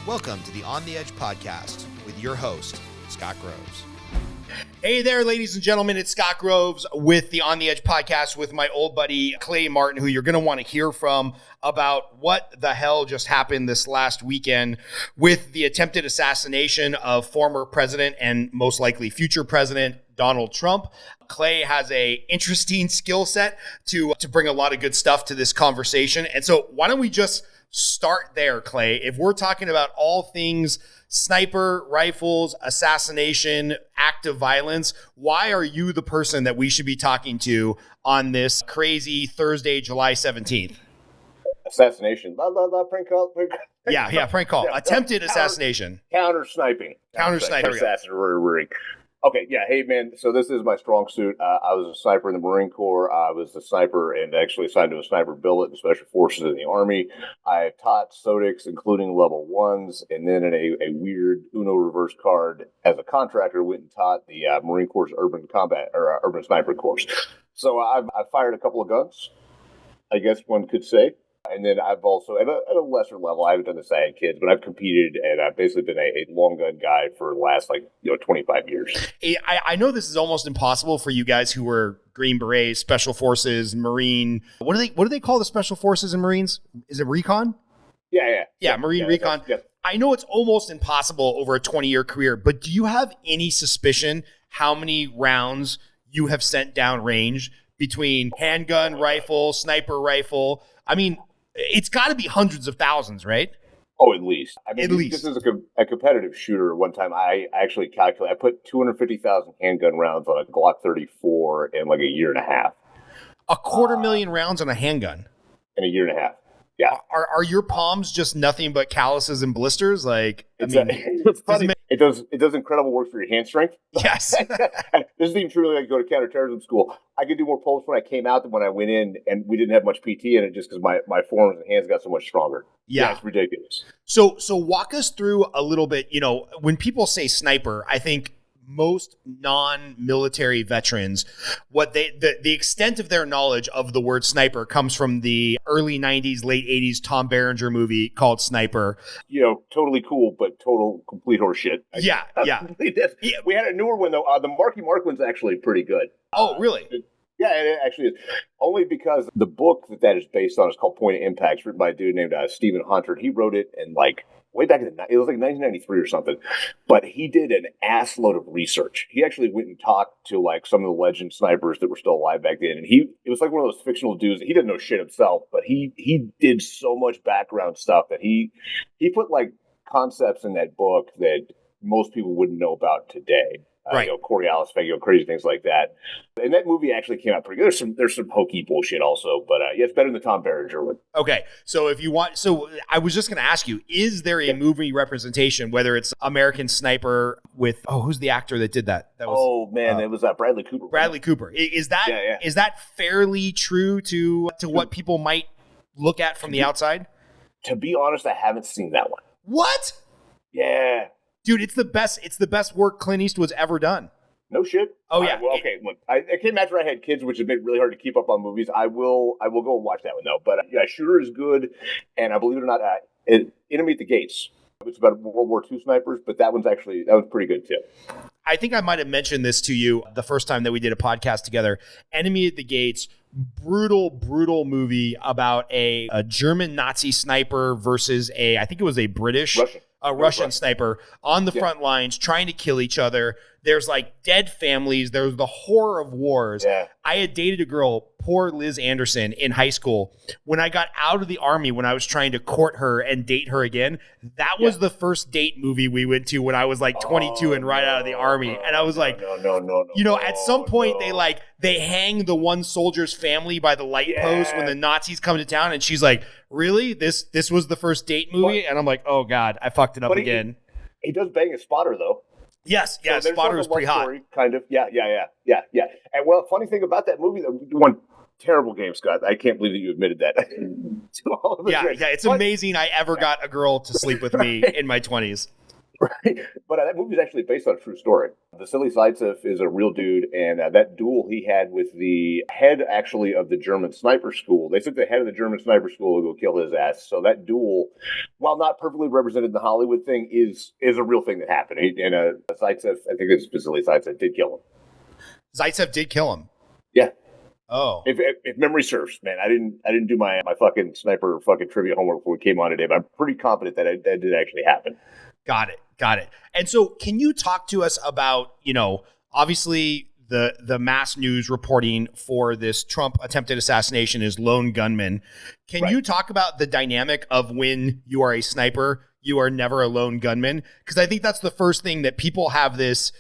Welcome to the On the Edge podcast with your host, Scott Groves. Hey there, ladies and gentlemen. It's Scott Groves with the On the Edge podcast with my old buddy, Clay Martin, who you're going to want to hear from about what the hell just happened this last weekend with the attempted assassination of former president and most likely future president Donald Trump. Clay has a interesting skill set to bring a lot of good stuff to this conversation. And so why don't we just start there, Clay? If we're talking about all things sniper, rifles, assassination, active violence, why are you the person that we should be talking to on this crazy Thursday, July 17th? Assassination. Prank call. Yeah, prank call. Attempted assassination. Counter sniping. Assassination. Okay, yeah, hey man, so this is my strong suit. I was a sniper in the Marine Corps. I was a sniper and actually assigned to a sniper billet in Special Forces in the Army. I taught SOTICs, including level 1s, and then in a weird Uno reverse card as a contractor, went and taught the Marine Corps urban combat or urban sniper course. So I've fired a couple of guns, I guess one could say. And then I've also, at a lesser level, I haven't done this at kids, but I've competed and I've basically been a long gun guy for the last 25 years. I know this is almost impossible for you guys who were Green Berets, Special Forces, Marine. What do they call the Special Forces and Marines? Is it recon? Yeah, Marine recon. Yeah. I know it's almost impossible over a 20-year career, but do you have any suspicion how many rounds you have sent down range between handgun, rifle, sniper rifle? I mean, it's got to be hundreds of thousands, right? Oh, at least. I mean, at least. This is a competitive shooter. One time I actually calculated, I put 250,000 handgun rounds on a Glock 34 in like a year and a half. 250,000 rounds on a handgun? In a year and a half. Yeah. Are your palms just nothing but calluses and blisters? It's funny. It does incredible work for your hand strength. Yes. This is even true when I go to counterterrorism school. I could do more pulls when I came out than when I went in, and we didn't have much PT in it just because my forearms and hands got so much stronger. Yeah, it's ridiculous. So walk us through a little bit. You know, when people say sniper, I think most non-military veterans, the extent of their knowledge of the word sniper comes from the early 90s, late 80s Tom Berenger movie called Sniper. Totally cool, but complete horseshit. Yeah. We had a newer one, though. The Marky Mark one's actually pretty good. Oh, really? Yeah, it actually is. Only because the book that is based on is called Point of Impact. It's written by a dude named Stephen Hunter. He wrote it in way back in it was like 1993 or something. But he did an ass load of research. He actually went and talked to some of the legend snipers that were still alive back then. And it was like one of those fictional dudes. He didn't know shit himself, but he did so much background stuff that he put concepts in that book that most people wouldn't know about today. Right. Coriolis, crazy things like that. And that movie actually came out pretty good. There's some hokey bullshit also, but it's better than the Tom Berenger one. Okay, so I was just going to ask you, is there a movie representation, whether it's American Sniper with, who's the actor that did that? That was, it was Bradley Cooper. Bradley Cooper. Is that fairly true to what people might look at from the outside? To be honest, I haven't seen that one. What? Yeah. Dude, it's the best work Clint Eastwood's ever done. No shit. Oh yeah. Okay. Look, I came after I had kids, which has been really hard to keep up on movies. I will go and watch that one though. But Shooter is good, and I believe it or not, Enemy at the Gates. It's about World War II snipers, but that was pretty good too. I think I might have mentioned this to you the first time that we did a podcast together. Enemy at the Gates, brutal movie about a German Nazi sniper versus I think it was a British Russian sniper on the front lines trying to kill each other. There's dead families. There's the horror of wars. Yeah. I had dated a girl, poor Liz Anderson, in high school. When I got out of the Army, when I was trying to court her and date her again, that was the first date movie we went to when I was 22 and right out of the Army. And I was no. At some point they hang the one soldier's family by the light post when the Nazis come to town, and she's like, "Really? This was the first date movie?" And I'm like, "Oh God, I fucked it up again." He does bang a spotter though. Yes, Spotter was pretty hot. Story, kind of. Yeah. And funny thing about that movie, one terrible game, Scott. I can't believe that you admitted that. It's amazing I ever got a girl to sleep with me in my 20s. Right. But that movie is actually based on a true story. Vasily Zaitsev is a real dude, and that duel he had with the head, actually, of the German sniper school. They sent the head of the German sniper school to go kill his ass. So that duel, while not perfectly represented in the Hollywood thing, is a real thing that happened. Zaitsev, I think it's Vasily Zaitsev, did kill him. Zaitsev did kill him. Yeah. Oh, if memory serves, man, I didn't do my fucking sniper fucking trivia homework before we came on today, but I'm pretty confident that that did actually happen. Got it. And so, can you talk to us about, obviously the mass news reporting for this Trump attempted assassination is lone gunman. Can you talk about the dynamic of when you are a sniper, you are never a lone gunman? Because I think that's the first thing that people have this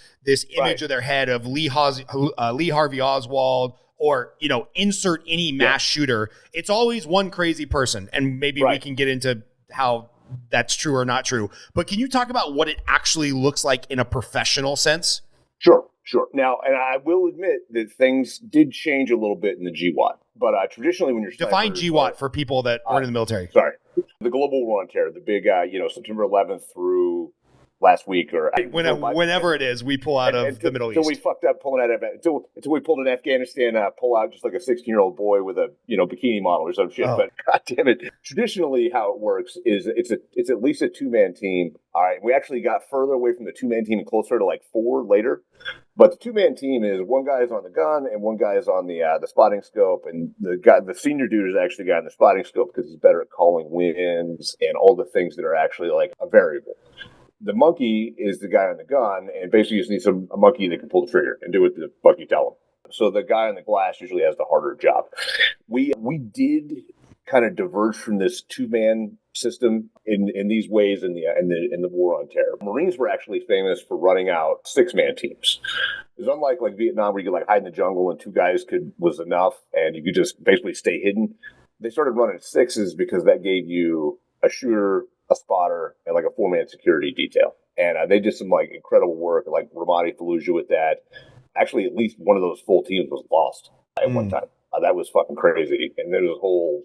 image of their head of Lee Harvey Oswald. Or, insert any mass shooter. It's always one crazy person. And maybe we can get into how that's true or not true. But can you talk about what it actually looks like in a professional sense? Sure. Now, and I will admit that things did change a little bit in the GWAT. But traditionally, when you're define GWAT for people that aren't in the military. Sorry. The global war on terror, the big, September 11th through last week or whenever it is, we pull out of the Middle East. Until we fucked up pulling out of until we pulled an Afghanistan pull out just like a 16-year-old boy with a bikini model or some shit. Oh. But God damn it, traditionally how it works is it's at least a 2-man team. All right, we actually got further away from the 2-man team and closer to like 4 later. But the 2-man team is one guy is on the gun and one guy is on the spotting scope, and the senior dude is actually the guy on the spotting scope because he's better at calling winds and all the things that are actually like a variable. The monkey is the guy on the gun, and basically you just need a monkey that can pull the trigger and do what the fuck you tell him. So the guy on the glass usually has the harder job. We did kind of diverge from this 2-man system in these ways in the war on terror. Marines were actually famous for running out 6-man teams. It's unlike Vietnam where you could hide in the jungle and 2 guys was enough and you could just basically stay hidden. They started running 6s because that gave you a shooter, a spotter, and a 4-man security detail. And they did some incredible work like Ramadi Fallujah with that. Actually, at least one of those full teams was lost at one time. That was fucking crazy. And then there's a whole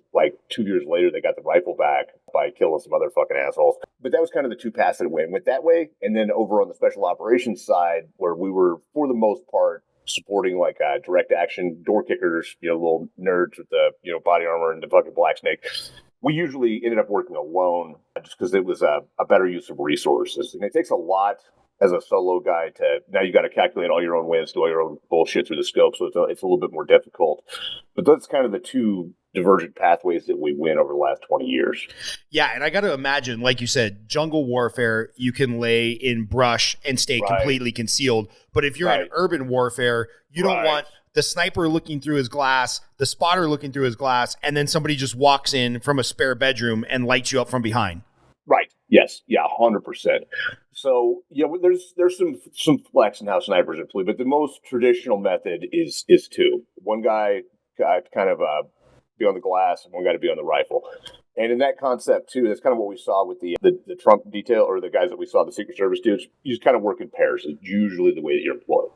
2 years later, they got the rifle back by killing some other fucking assholes. But that was kind of the 2 paths that went that way. And then over on the special operations side, where we were for the most part supporting direct action door kickers, little nerds with the body armor and the fucking black snake. We usually ended up working alone just because it was a better use of resources. And it takes a lot as a solo guy now you got to calculate all your own wins, do all your own bullshit through the scope. So it's a little bit more difficult. But that's kind of the 2 divergent pathways that we went over the last 20 years. Yeah. And I got to imagine, like you said, jungle warfare, you can lay in brush and stay completely concealed. But if you're in urban warfare, you don't want the sniper looking through his glass, the spotter looking through his glass, and then somebody just walks in from a spare bedroom and lights you up from behind. Right. Yes. Yeah. 100%. So there's some flex in how snipers are deployed, but the most traditional method is 2. One guy kind of be on the glass and one guy to be on the rifle. And in that concept too, that's kind of what we saw with the Trump detail or the guys that we saw, the Secret Service dudes. You just kind of work in pairs. It's usually the way that you're employed.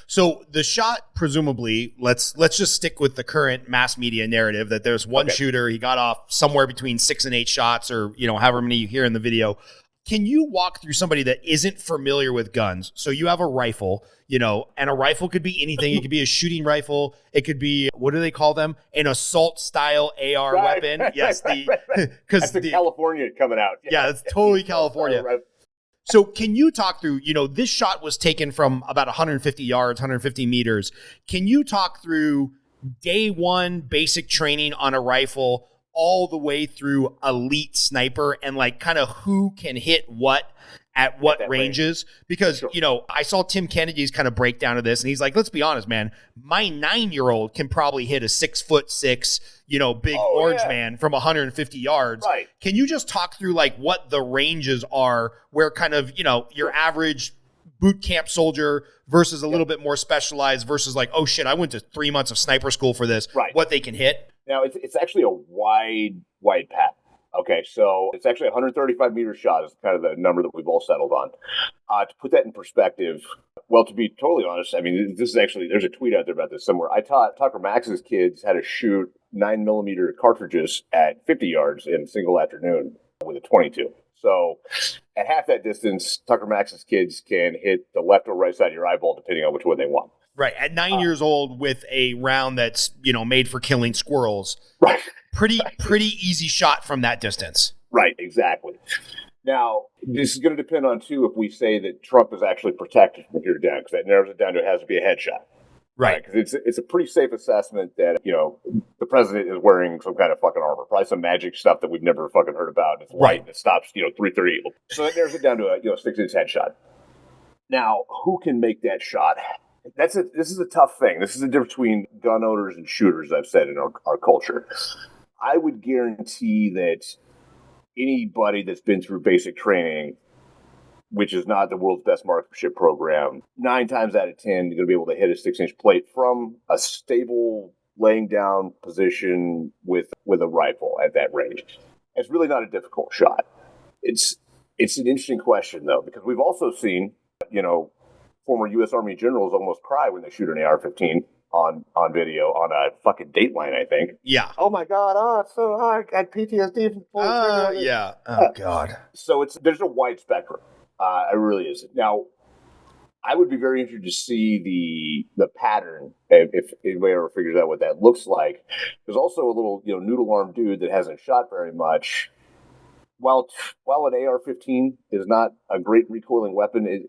So the shot, presumably, let's just stick with the current mass media narrative that there's one shooter. He got off somewhere between 6 and 8 shots, or however many you hear in the video. Can you walk through somebody that isn't familiar with guns? So you have a rifle, and a rifle could be anything. It could be a shooting rifle. It could be, what do they call them? An assault style AR weapon. Yes, because the California coming out. Yeah, it's totally California. So can you talk through, this shot was taken from about 150 yards, 150 meters. Can you talk through day one basic training on a rifle all the way through elite sniper and kind of who can hit what at what ranges? Because, I saw Tim Kennedy's kind of breakdown of this, and he's like, let's be honest, man, my 9-year-old can probably hit a 6'6", big orange man from 150 yards. Right. Can you just talk through what the ranges are where kind of, your average boot camp soldier versus a little bit more specialized versus oh shit, I went to 3 months of sniper school for this, what they can hit? Now it's actually a wide path. Okay, so it's actually a 135 meter shot is kind of the number that we've all settled on. To put that in perspective, well, to be totally honest, I mean, this is actually, there's a tweet out there about this somewhere. I taught Tucker Max's kids how to shoot 9mm cartridges at 50 yards in a single afternoon with a 22. So, at half that distance, Tucker Max's kids can hit the left or right side of your eyeball, depending on which one they want. Right. At 9 years old with a round that's, made for killing squirrels. Right. Pretty easy shot from that distance. Right. Exactly. Now, this is going to depend on, too, if we say that Trump is actually protected from here down, because that narrows it down to it has to be a headshot. Right. Because it's a pretty safe assessment that, the president is wearing some kind of fucking armor, probably some magic stuff that we've never fucking heard about. It's white and it stops, 338. So that narrows it down to a, 6-inch headshot. Now, who can make that shot? This is a tough thing. This is the difference between gun owners and shooters, I've said, in our culture. I would guarantee that anybody that's been through basic training, which is not the world's best marksmanship program, 9 times out of 10, you're going to be able to hit a 6-inch plate from a stable laying down position with a rifle at that range. It's really not a difficult shot. It's an interesting question, though, because we've also seen, former U.S. Army generals almost cry when they shoot an AR-15 on video on a fucking Dateline, I think. Yeah. Oh my God! It's so hard. I got PTSD from pulling. Yeah. Oh God. So there's a wide spectrum. It really is. Now, I would be very interested to see the pattern if anybody ever figures out what that looks like. There's also a little noodle-armed dude that hasn't shot very much. While an AR-15 is not a great recoiling weapon,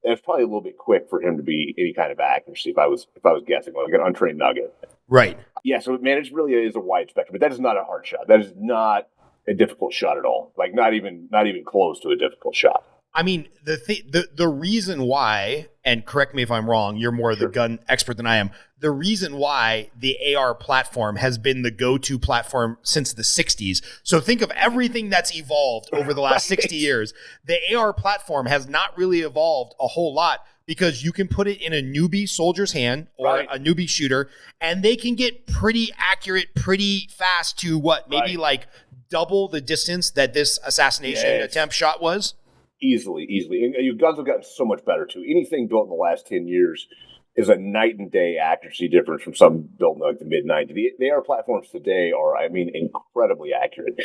it's probably a little bit quick for him to be any kind of accuracy. If I was guessing, like an untrained nugget. Right. Yeah. So it really is a wide spectrum, but that is not a hard shot. That is not a difficult shot at all. Like not even close to a difficult shot. I mean, the reason why, and correct me if I'm wrong, you're more the gun expert than I am. The reason why the AR platform has been the go-to platform since the 60s. So think of everything that's evolved over the last 60 years. The AR platform has not really evolved a whole lot because you can put it in a newbie soldier's hand or a newbie shooter, and they can get pretty accurate, pretty fast to maybe like double the distance that this assassination attempt shot was. Easily. And your guns have gotten so much better, too. Anything built in the last 10 years is a night and day accuracy difference from some built in like the mid-90s. The AR platforms today are, incredibly accurate.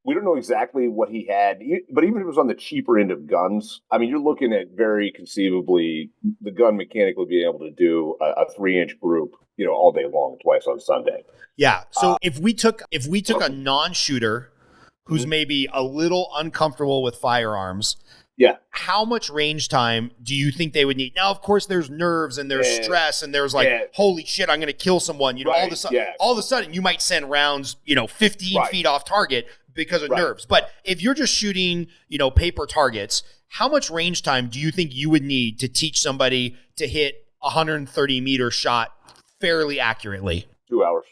We don't know exactly what he had, but even if it was on the cheaper end of guns, you're looking at very conceivably the gun mechanically being able to do a 3-inch group, all day long, twice on Sunday. Yeah. So if we took a non-shooter who's maybe a little uncomfortable with firearms, how much range time do you think they would need? Now, of course, there's nerves and there's stress and there's holy shit, I'm going to kill someone. All of a sudden, you might send rounds, 15 feet off target because of nerves. But if you're just shooting, paper targets, how much range time do you think you would need to teach somebody to hit a 130-meter shot fairly accurately? 2 hours.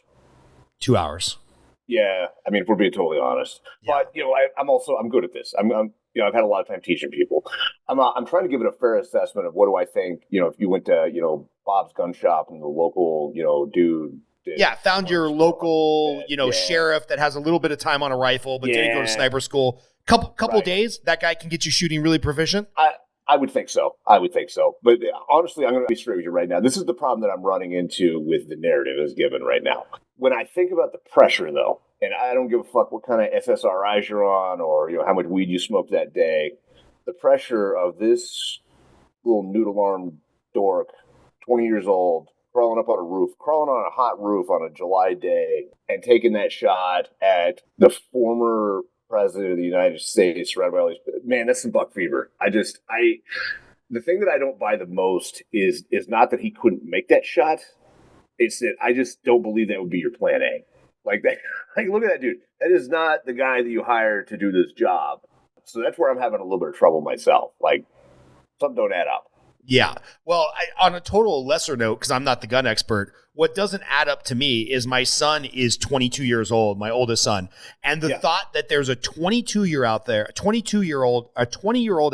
2 hours. Yeah, if we're being totally honest. Yeah. But I'm good at this. I've had a lot of time teaching people. I'm trying to give it a fair assessment of what do I think. If you went to Bob's gun shop and the local dude. Found your local sheriff that has a little bit of time on a rifle, but didn't go to sniper school. Couple days, that guy can get you shooting really proficient. I would think so. But honestly, I'm going to be straight with you right now. This is the problem that I'm running into with the narrative as given right now. When I think about the pressure, though, and I don't give a fuck what kind of SSRIs you're on or how much weed you smoked that day, the pressure of this little noodle-armed dork, 20 years old, crawling up on a roof, crawling on a hot roof on a July day, and taking that shot at the former president of the United States, surrounded by all these, man, that's some buck fever. The thing that I don't buy the most is not that he couldn't make that shot. It's that I just don't believe that would be your plan A. Like that, look at that dude. That is not the guy that you hired to do this job. So that's where I'm having a little bit of trouble myself. Like something don't add up. Yeah. Well, on a total lesser note, because I'm not the gun expert, what doesn't add up to me is my son is 22 years old, my oldest son. And the thought that there's a 20-year-old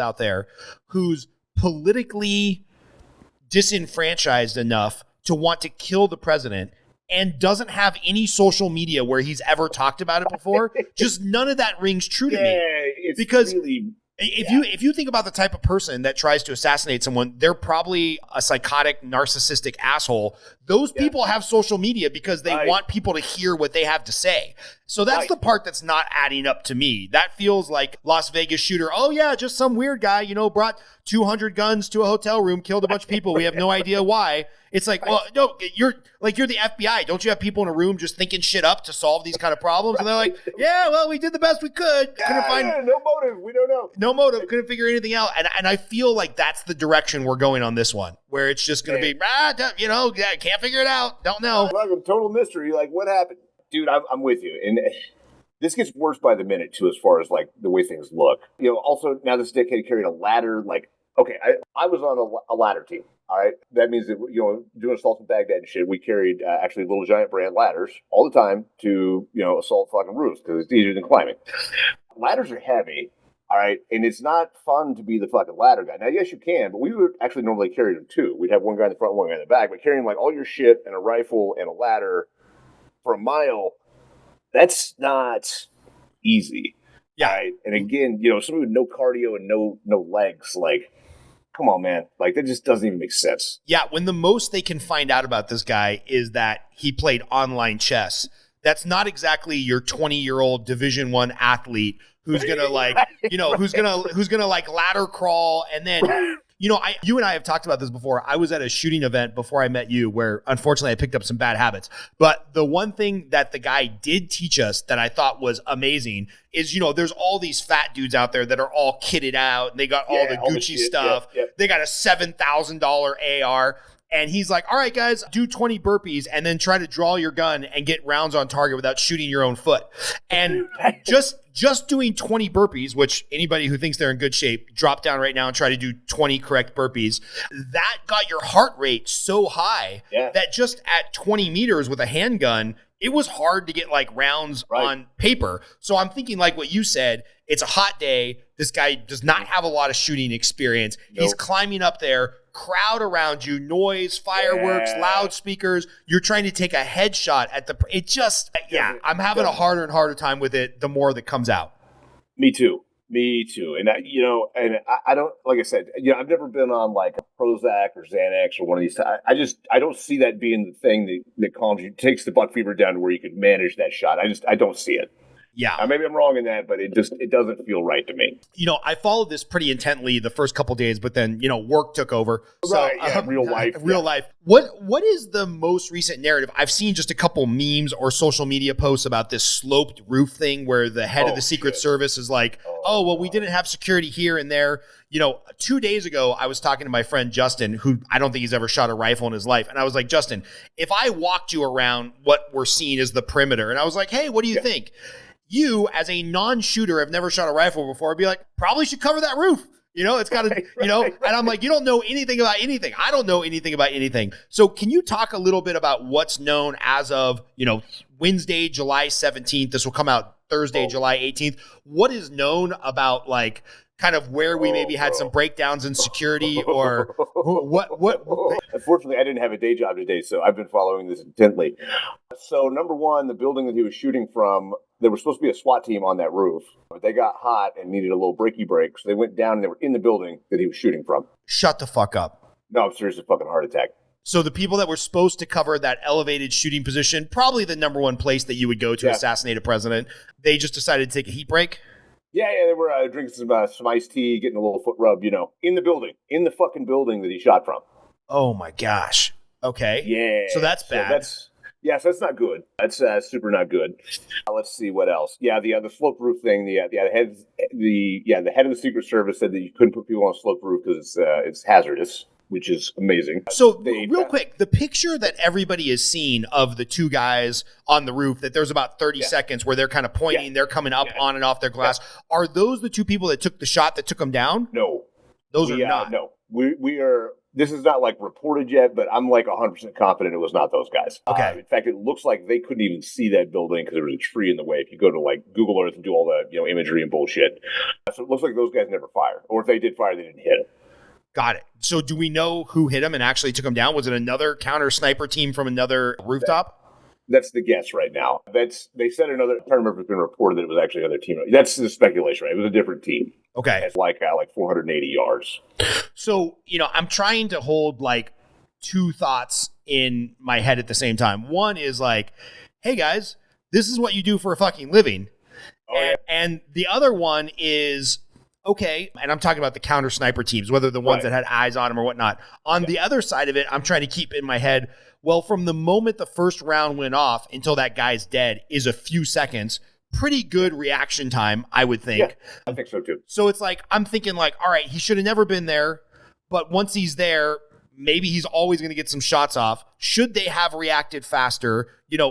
out there who's politically disenfranchised enough to want to kill the president and doesn't have any social media where he's ever talked about it before, just none of that rings true to me. It's because really If you think about the type of person that tries to assassinate someone, they're probably a psychotic, narcissistic asshole. Those people have social media because they want people to hear what they have to say. So that's the part that's not adding up to me. That feels like Las Vegas shooter. Oh yeah, just some weird guy, brought 200 guns to a hotel room, killed a bunch of people. We have no idea why. It's like, well, no, you're the FBI. Don't you have people in a room just thinking shit up to solve these kind of problems? And they're like, yeah, well, we did the best we could. Couldn't find no motive. We don't know. No motive. Couldn't figure anything out. And I feel like that's the direction we're going on this one, where it's just going to be, can't figure it out. Don't know. Like a total mystery. Like, what happened? Dude, I'm with you. And this gets worse by the minute, too, as far as, like, the way things look. Also, now this dickhead carried a ladder. Like, okay, I was on a ladder team. All right. That means that, doing assault in Baghdad and shit, we carried actually little giant brand ladders all the time to, assault fucking roofs because it's easier than climbing. Ladders are heavy. All right. And it's not fun to be the fucking ladder guy. Now, yes, you can, but we would actually normally carry them too. We'd have one guy in the front, one guy in the back, but carrying like all your shit and a rifle and a ladder for a mile, that's not easy. Yeah. Right? And again, somebody with no cardio and no legs, like, come on, man. Like, that just doesn't even make sense. Yeah, when the most they can find out about this guy is that he played online chess. That's not exactly your 20-year-old Division I athlete who's gonna who's gonna like ladder crawl and then you and I have talked about this before. I was at a shooting event before I met you where unfortunately I picked up some bad habits. But the one thing that the guy did teach us that I thought was amazing is, there's all these fat dudes out there that are all kitted out and they got all the Gucci stuff. Yeah. They got a $7,000 AR. And he's like, all right, guys, do 20 burpees and then try to draw your gun and get rounds on target without shooting your own foot. And just doing 20 burpees, which anybody who thinks they're in good shape, drop down right now and try to do 20 correct burpees. That got your heart rate so high that just at 20 meters with a handgun, it was hard to get like rounds on paper. So I'm thinking like what you said, it's a hot day. This guy does not have a lot of shooting experience. Nope. He's climbing up there, crowd around you, noise, fireworks, loudspeakers. You're trying to take a headshot at I'm having a harder and harder time with it the more that comes out. Me too. And I don't, like I said, I've never been on like a Prozac or Xanax or one of these. I don't see that being the thing that calms you, takes the buck fever down to where you can manage that shot. I don't see it. Yeah. Maybe I'm wrong in that, but it doesn't feel right to me. I followed this pretty intently the first couple of days, but then, work took over. So, real life. Real life. What is the most recent narrative? I've seen just a couple memes or social media posts about this sloped roof thing where the head of the Secret Service is like, we didn't have security here and there. 2 days ago, I was talking to my friend Justin, who I don't think he's ever shot a rifle in his life. And I was like, Justin, if I walked you around what we're seeing as the perimeter, and I was like, hey, what do you think? You, as a non-shooter, have never shot a rifle before, I'd be like, probably should cover that roof. It's got to, and I'm like, you don't know anything about anything. I don't know anything about anything. So can you talk a little bit about what's known as of, Wednesday, July 17th? This will come out Thursday, July 18th. What is known about like kind of where we maybe had some breakdowns in security or what? Unfortunately, I didn't have a day job today, so I've been following this intently. So number one, the building that he was shooting from, there was supposed to be a SWAT team on that roof, but they got hot and needed a little breaky break. So they went down and they were in the building that he was shooting from. Shut the fuck up. No, I'm serious, a fucking heart attack. So the people that were supposed to cover that elevated shooting position, probably the number one place that you would go to assassinate a president, they just decided to take a heat break? Yeah, they were drinking some iced tea, getting a little foot rub, in the fucking building that he shot from. Oh my gosh. Okay. Yeah. So that's bad. So that's not good. That's super not good. Let's see what else. Yeah, the slope roof thing. The head of the Secret Service said that you couldn't put people on a slope roof because it's hazardous, which is amazing. So real quick, the picture that everybody is seeing of the two guys on the roof, that there's about 30 seconds where they're kind of pointing, they're coming up on and off their glass. Are those the two people that took the shot that took them down? No. Those are not. No. We are. This is not like reported yet, but I'm like 100% confident it was not those guys. Okay. In fact, it looks like they couldn't even see that building because there was a tree in the way. If you go to like Google Earth and do all the imagery and bullshit, so it looks like those guys never fired, or if they did fire, they didn't hit it. Got it. So do we know who hit him and actually took him down? Was it another counter sniper team from another rooftop? That's the guess right now. They said another. I can't remember if it's been reported that it was actually another team. That's the speculation, right? It was a different team. Okay. It's like 480 yards. So, I'm trying to hold like two thoughts in my head at the same time. One is like, hey guys, this is what you do for a fucking living. And the other one is, okay, and I'm talking about the counter sniper teams, whether the ones that had eyes on them or whatnot. On the other side of it, I'm trying to keep in my head, well, from the moment the first round went off until that guy's dead is a few seconds. Pretty good reaction time, I would think. Yeah, I think so too. So it's like, I'm thinking like, all right, he should have never been there, but once he's there, maybe he's always going to get some shots off. Should they have reacted faster?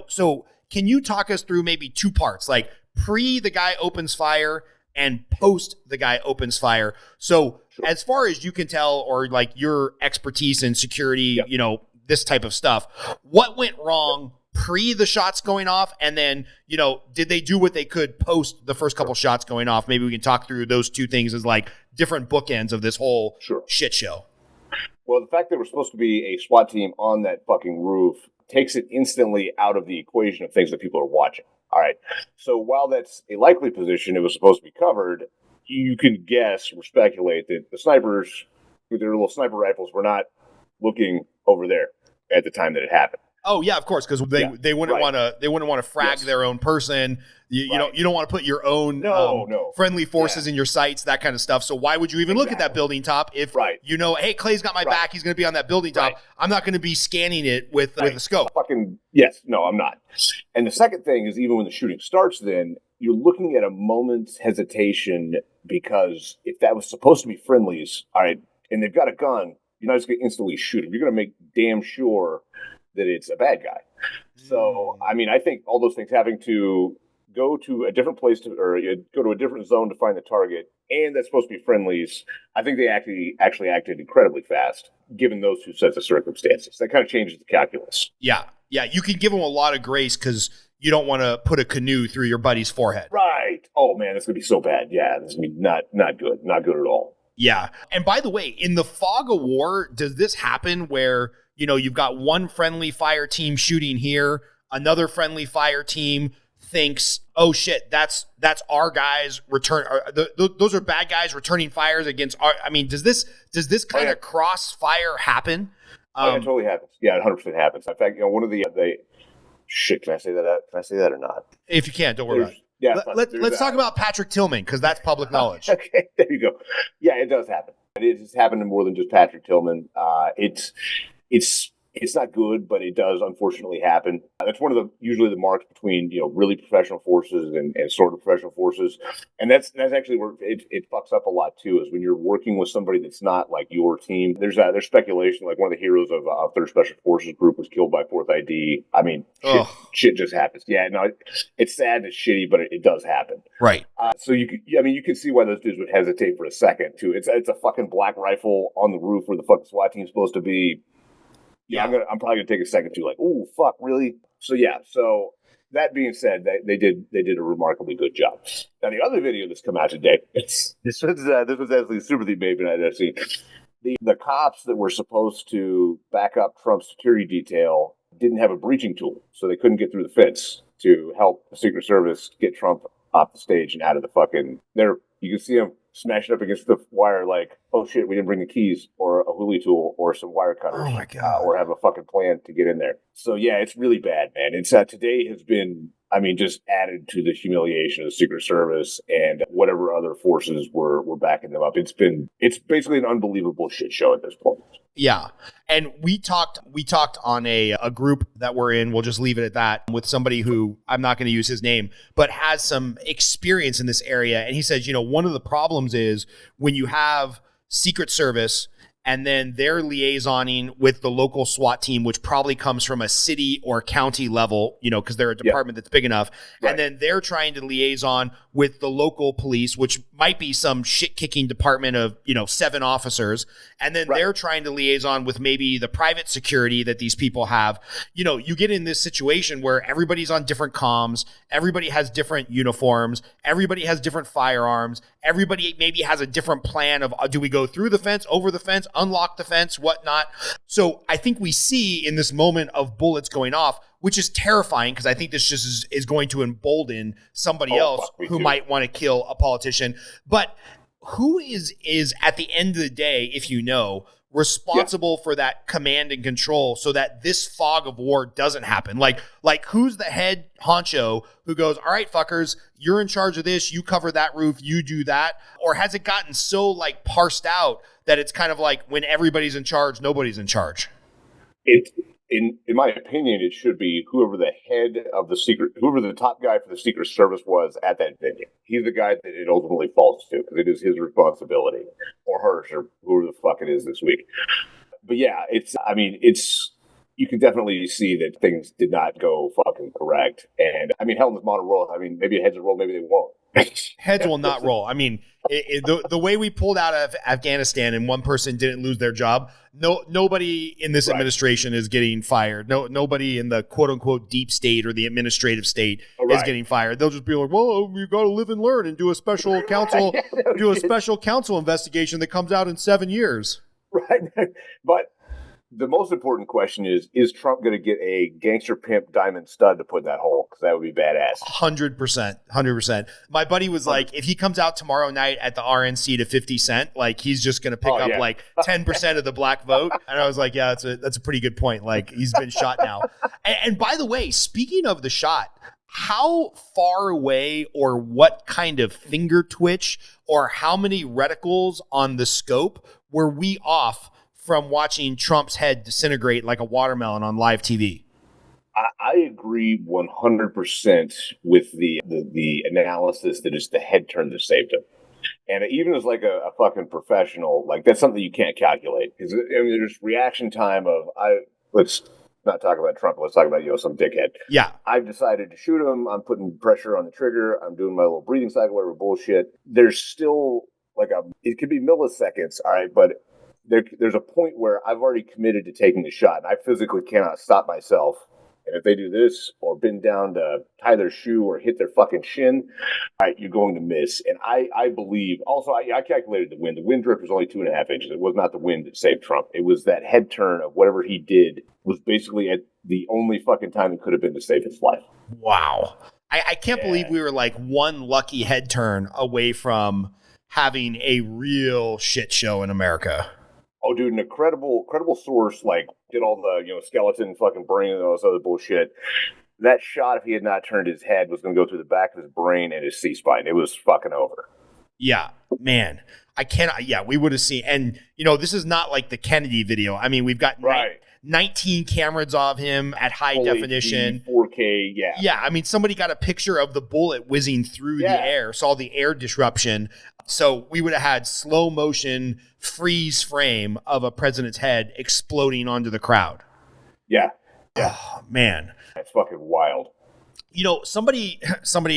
So can you talk us through maybe two parts, like pre the guy opens fire and post the guy opens fire? So as far as you can tell, or like your expertise in security, this type of stuff, what went wrong pre the shots going off? And then, did they do what they could post the first couple shots going off? Maybe we can talk through those two things as like different bookends of this whole shit show. Well, the fact that we're supposed to be a SWAT team on that fucking roof takes it instantly out of the equation of things that people are watching. All right. So while that's a likely position, it was supposed to be covered, you can guess or speculate that the snipers with their little sniper rifles were not looking over there at the time that it happened. Oh yeah, of course, because they wouldn't want to frag their own person. You don't want to put your own friendly forces in your sights, that kind of stuff. So why would you even look at that building top if hey, Clay's got my back, he's going to be on that building top. I'm not going to be scanning it with a scope. I'm not. And the second thing is, even when the shooting starts, then you're looking at a moment's hesitation, because if that was supposed to be friendlies, all right, and they've got a gun, you're not just going to instantly shoot them. You're going to make damn sure that it's a bad guy. So, I think all those things, having to go to a different place or go to a different zone to find the target, and that's supposed to be friendlies, I think they actually acted incredibly fast, given those two sets of circumstances. That kind of changes the calculus. Yeah. You can give them a lot of grace because you don't want to put a canoe through your buddy's forehead. Right. Oh man, that's going to be so bad. Yeah, this is going to be not good. Not good at all. Yeah. And by the way, in the fog of war, does this happen where you've got one friendly fire team shooting here, another friendly fire team thinks, oh shit, that's our guys return. Those are bad guys returning fires against our. Does this kind of crossfire happen? It totally happens. Yeah, it 100% happens. In fact, one of the shit. Can I say that? Can I say that or not? If you can't, don't worry about it. Yeah, let's talk about Patrick Tillman, because that's public knowledge. Okay, there you go. Yeah, it does happen. It has happened to more than just Patrick Tillman. It's not good, but it does unfortunately happen. That's one of usually the marks between really professional forces and sort of professional forces, and that's actually where it fucks up a lot too. Is when you're working with somebody that's not like your team. There's speculation like one of the heroes of 3rd Special Forces group was killed by 4th ID. Shit just happens. Yeah, no, it's sad and it's shitty, but it does happen. Right. So you can see why those dudes would hesitate for a second too. It's a fucking black rifle on the roof where the fucking SWAT team's supposed to be. Yeah, I'm probably gonna take a second too. Like, oh fuck, really? So yeah. So that being said, they did a remarkably good job. Now the other video that's come out today, this was actually super the baby I'd seen. The cops that were supposed to back up Trump's security detail didn't have a breaching tool, so they couldn't get through the fence to help the Secret Service get Trump off the stage and out of the fucking. There, you can see him smashing up against the wire like, oh shit, we didn't bring the keys or a wheelie tool or some wire cutters. Oh my God. Or have a fucking plan to get in there. So yeah, it's really bad, man. It's today has been, just added to the humiliation of the Secret Service and whatever other forces were backing them up. It's basically an unbelievable shit show at this point. Yeah. And we talked on a group that we're in, we'll just leave it at that, with somebody who, I'm not going to use his name, but has some experience in this area. And he says, one of the problems is when you have Secret Service and then they're liaisoning with the local SWAT team, which probably comes from a city or county level, because they're a department that's big enough. Right. And then they're trying to liaison with the local police, which might be some shit-kicking department of, 7 officers. And then they're trying to liaison with maybe the private security that these people have. You get in this situation where everybody's on different comms, everybody has different uniforms, everybody has different firearms, everybody maybe has a different plan of, do we go through the fence, over the fence, unlock the fence, whatnot. So I think we see in this moment of bullets going off, which is terrifying, because I think this just is going to embolden somebody else who might want to kill a politician. But who is at the end of the day, if you know, responsible for that command and control so that this fog of war doesn't happen? Like who's the head honcho who goes, all right, fuckers, you're in charge of this, you cover that roof, you do that? Or has it gotten so like parsed out that it's kind of like when everybody's in charge, nobody's in charge? In my opinion, it should be whoever the top guy for the Secret Service was at that venue. He's the guy that it ultimately falls to because it is his responsibility, or hers, or whoever the fuck it is this week. But yeah, you can definitely see that things did not go fucking correct. And I mean, hell, in this modern world, I mean, maybe heads will roll, maybe they won't. Heads will not roll. I mean, the way we pulled out of Afghanistan and one person didn't lose their job, nobody in this administration is getting fired. Nobody in the quote unquote deep state or the administrative state is getting fired. They'll just be like, well, you got to live and learn and do a special counsel, special counsel investigation that comes out in 7 years. Right. But the most important question is Trump going to get a gangster pimp diamond stud to put in that hole? Because that would be badass. 100%. My buddy was like, if he comes out tomorrow night at the RNC to 50 Cent, like he's just going to pick up like 10% of the black vote. And I was like, yeah, that's a pretty good point. Like he's been shot now. And by the way, speaking of the shot, how far away or what kind of finger twitch or how many reticles on the scope were we off from watching Trump's head disintegrate like a watermelon on live TV? I agree 100% with the analysis that it's the head turn that saved him. And even as like a fucking professional, like that's something you can't calculate. Because I mean, there's reaction time of, let's not talk about Trump, let's talk about, some dickhead. Yeah. I've decided to shoot him. I'm putting pressure on the trigger. I'm doing my little breathing cycle, whatever bullshit. There's still it could be milliseconds, all right, but there's a point where I've already committed to taking the shot, and I physically cannot stop myself. And if they do this or bend down to tie their shoe or hit their fucking shin, all right, you're going to miss. And I believe, also, I calculated the wind. The wind drift was only 2.5 inches. It was not the wind that saved Trump. It was that head turn of whatever he did was basically at the only fucking time it could have been to save his life. Wow. I can't believe we were like one lucky head turn away from having a real shit show in America. Oh, dude, an incredible source, like, did all the, skeleton fucking brain and all this other bullshit. That shot, if he had not turned his head, was going to go through the back of his brain and his C-spine. It was fucking over. Yeah, man. We would have seen, and, this is not like the Kennedy video. I mean, we've got 19 cameras of him at high definition. 4K, yeah. Yeah, I mean, somebody got a picture of the bullet whizzing through the air, saw the air disruption. So we would have had slow motion freeze frame of a president's head exploding onto the crowd. Yeah. Oh, man. That's fucking wild. Somebody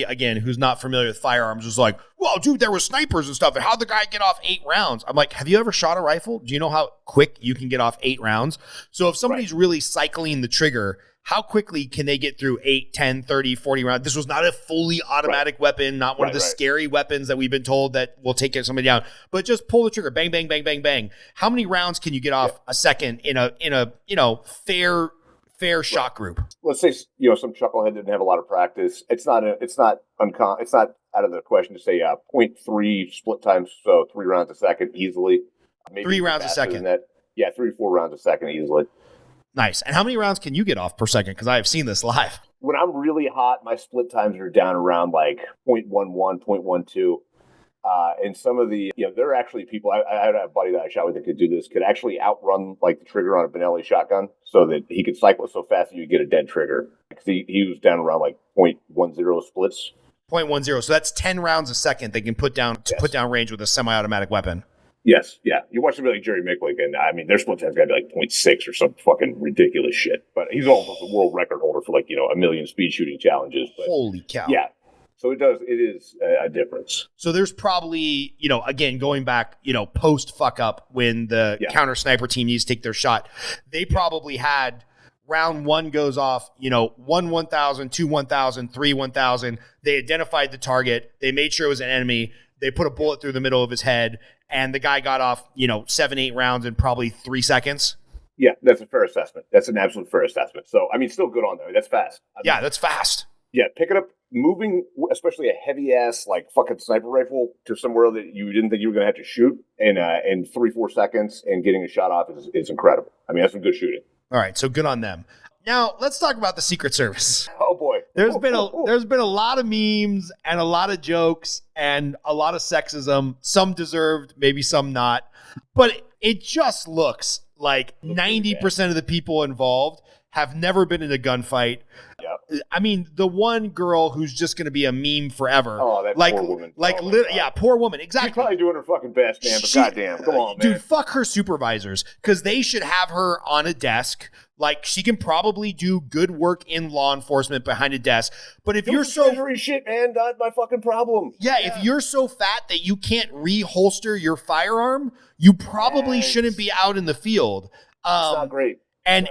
again, who's not familiar with firearms was like, well, dude, there were snipers and stuff. And how'd the guy get off 8 rounds? I'm like, have you ever shot a rifle? Do you know how quick you can get off 8 rounds? So if somebody's really cycling the trigger, how quickly can they get through 8, 10, 30, 40 rounds? This was not a fully automatic weapon, not one of the scary weapons that we've been told that will take somebody down, but just pull the trigger, bang, bang, bang, bang, bang. How many rounds can you get off a second in a fair shot group? Let's say, some chucklehead didn't have a lot of practice. It's not out of the question to say 0.3 split times, so 3 rounds a second easily. Maybe 3 rounds a second. Yeah, 3 to 4 rounds a second easily. Nice. And how many rounds can you get off per second? Because I have seen this live. When I'm really hot, my split times are down around like 0.11, 0.12. And some of the, there are actually people, I had a buddy that I shot with that could do this, could actually outrun like the trigger on a Benelli shotgun so that he could cycle it so fast that you get a dead trigger. Because he was down around like 0.10 splits. 0.10. So that's 10 rounds a second they can put down range with a semi-automatic weapon. Yes, yeah. You watch somebody like Jerry Micklick, and I mean, their split time's got to be like 0.6 or some fucking ridiculous shit. But he's almost a world record holder for like, 1 million speed shooting challenges. But, holy cow. Yeah. So it is a difference. So there's probably, again, going back, post fuck up when the counter sniper team needs to take their shot, they probably had round 1 goes off, 1,000, 2, 1,000, 3, 1,000. They identified the target. They made sure it was an enemy. They put a bullet through the middle of his head, and the guy got off, 7, 8 rounds in probably 3 seconds. Yeah, that's a fair assessment. That's an absolute fair assessment. So, I mean, still good on there. That's fast. That's fast. Yeah, pick it up. moving, especially a heavy ass like fucking sniper rifle to somewhere that you didn't think you were going to have to shoot in 3-4 seconds and getting a shot off is incredible. I mean, that's some good shooting. All right, so good on them. Now let's talk about the Secret Service. Oh boy, there's been a lot of memes and a lot of jokes and a lot of sexism. Some deserved, maybe some not, but it just looks like 90% of the people involved have never been in a gunfight. Yep. I mean, the one girl who's just going to be a meme forever. Oh, that poor woman. Poor woman. Exactly. She's probably doing her fucking best, man. But goddamn, come on, man. Dude, fuck her supervisors, because they should have her on a desk. Like, she can probably do good work in law enforcement behind a desk. But if you're so treasury shit, man, not my fucking problem. Yeah, if you're so fat that you can't reholster your firearm, you probably shouldn't be out in the field. It's not great. And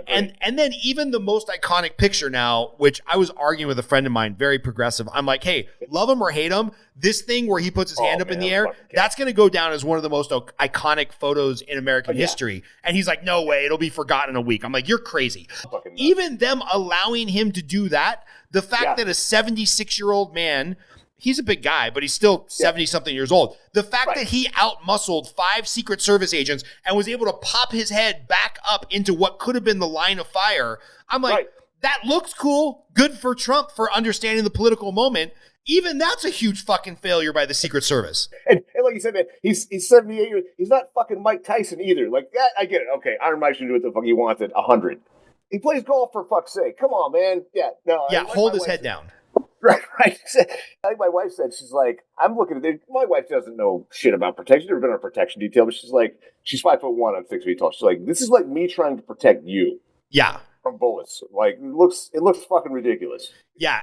then even the most iconic picture now, which I was arguing with a friend of mine, very progressive. I'm like, hey, love him or hate him, this thing where he puts his hand up in the air, that's going to go down as one of the most iconic photos in American history. And he's like, no way, it'll be forgotten in a week. I'm like, you're crazy. Even them allowing him to do that, the fact that a 76-year-old man, he's a big guy, but he's still 70-something years old. The fact that he out-muscled 5 Secret Service agents and was able to pop his head back up into what could have been the line of fire, I'm like, that looks cool. Good for Trump for understanding the political moment. Even that's a huge fucking failure by the Secret Service. And like you said, man, he's 78 years. He's not fucking Mike Tyson either. Like, that, I get it. Okay, Iron Mike should do what the fuck he wants at 100. He plays golf, for fuck's sake. Come on, man. Hold his head down. Right. Like my wife said, she's like, I'm looking at it. My wife doesn't know shit about protection. She's never been on a protection detail, but she's like, she's 5'1", I'm 6 feet tall. She's like, this is like me trying to protect you. Yeah. From bullets. Like, it looks fucking ridiculous. Yeah.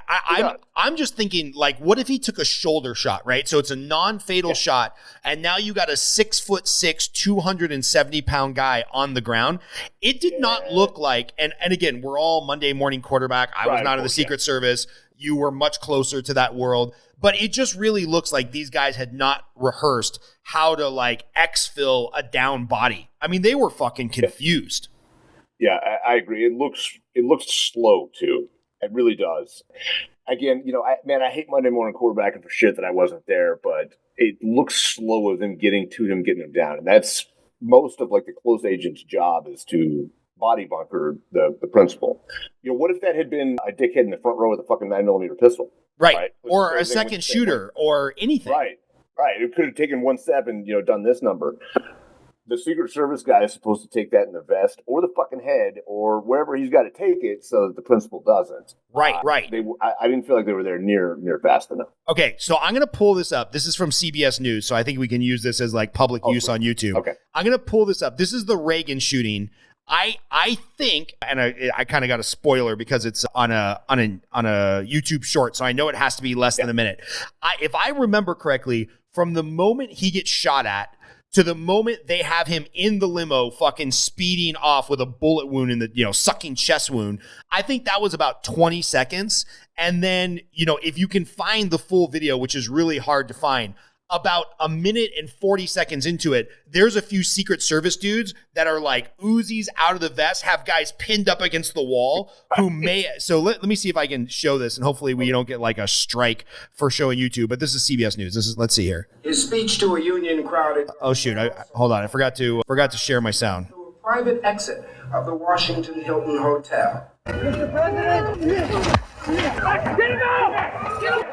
I'm just thinking, like, what if he took a shoulder shot, right? So it's a non-fatal shot, and now you got a 6'6", 270-pound guy on the ground. It did not look like, and again, we're all Monday morning quarterback. I was not in the Secret Service. You were much closer to that world. But it just really looks like these guys had not rehearsed how to, like, exfil a down body. I mean, they were fucking confused. Yeah, I agree. It looks slow, too. It really does. Again, I hate Monday morning quarterbacking for shit that I wasn't there, but it looks slow of them getting him down. And that's most of, like, the close agent's job is to body bunker the principal. What if that had been a dickhead in the front row with a fucking 9mm pistol? Right. Or a second shooter or anything. Right. It could have taken one step and, done this number. The Secret Service guy is supposed to take that in the vest or the fucking head or wherever he's got to take it so that the principal doesn't. Right. I didn't feel like they were there near fast enough. Okay, so I'm going to pull this up. This is from CBS News, so I think we can use this as like public use on YouTube. Okay. I'm going to pull this up. This is the Reagan shooting. I think, and I kind of got a spoiler because it's on a YouTube short, so I know it has to be less than a minute. If I remember correctly, from the moment he gets shot at to the moment they have him in the limo fucking speeding off with a bullet wound in the, sucking chest wound, I think that was about 20 seconds. And then, if you can find the full video, which is really hard to find, about a minute and 40 seconds into it, there's a few Secret Service dudes that are like Uzis out of the vest, have guys pinned up against the wall who may. So let me see if I can show this, and hopefully we don't get like a strike for showing YouTube. But this is CBS News. Let's see here. His speech to a union crowded. Oh shoot! Hold on. I forgot to share my sound. To a private exit of the Washington Hilton Hotel. Mr. President.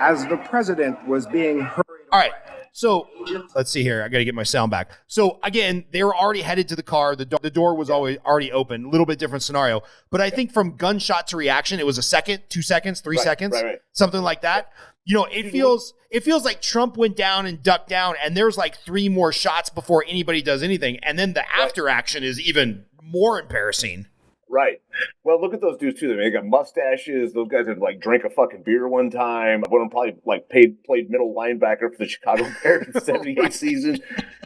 As the president was being hurried. All right. So let's see here. I got to get my sound back. So again, they were already headed to the car. The door was already open. A little bit different scenario. But I think from gunshot to reaction, it was a second, 2 seconds, 3 seconds, something like that. It feels like Trump went down and ducked down, and there's like 3 more shots before anybody does anything. And then the after action is even more embarrassing. Right. Well, look at those dudes too. They got mustaches. Those guys had like drank a fucking beer one time. One of them probably like played middle linebacker for the Chicago Bears in the 78 season.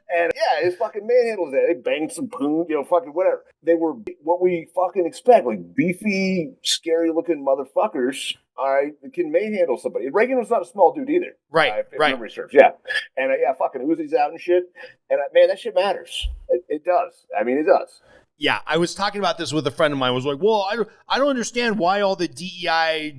And yeah, his fucking manhandles that. They banged some poon, fucking whatever. They were what we fucking expect, like beefy, scary looking motherfuckers. All right, can manhandle somebody. Reagan was not a small dude either. Right. If memory serves. Yeah. And fucking Uzi's out and shit. And man, that shit matters. It does. I mean, it does. Yeah, I was talking about this with a friend of mine. I was like, well, I don't understand why all the DEI,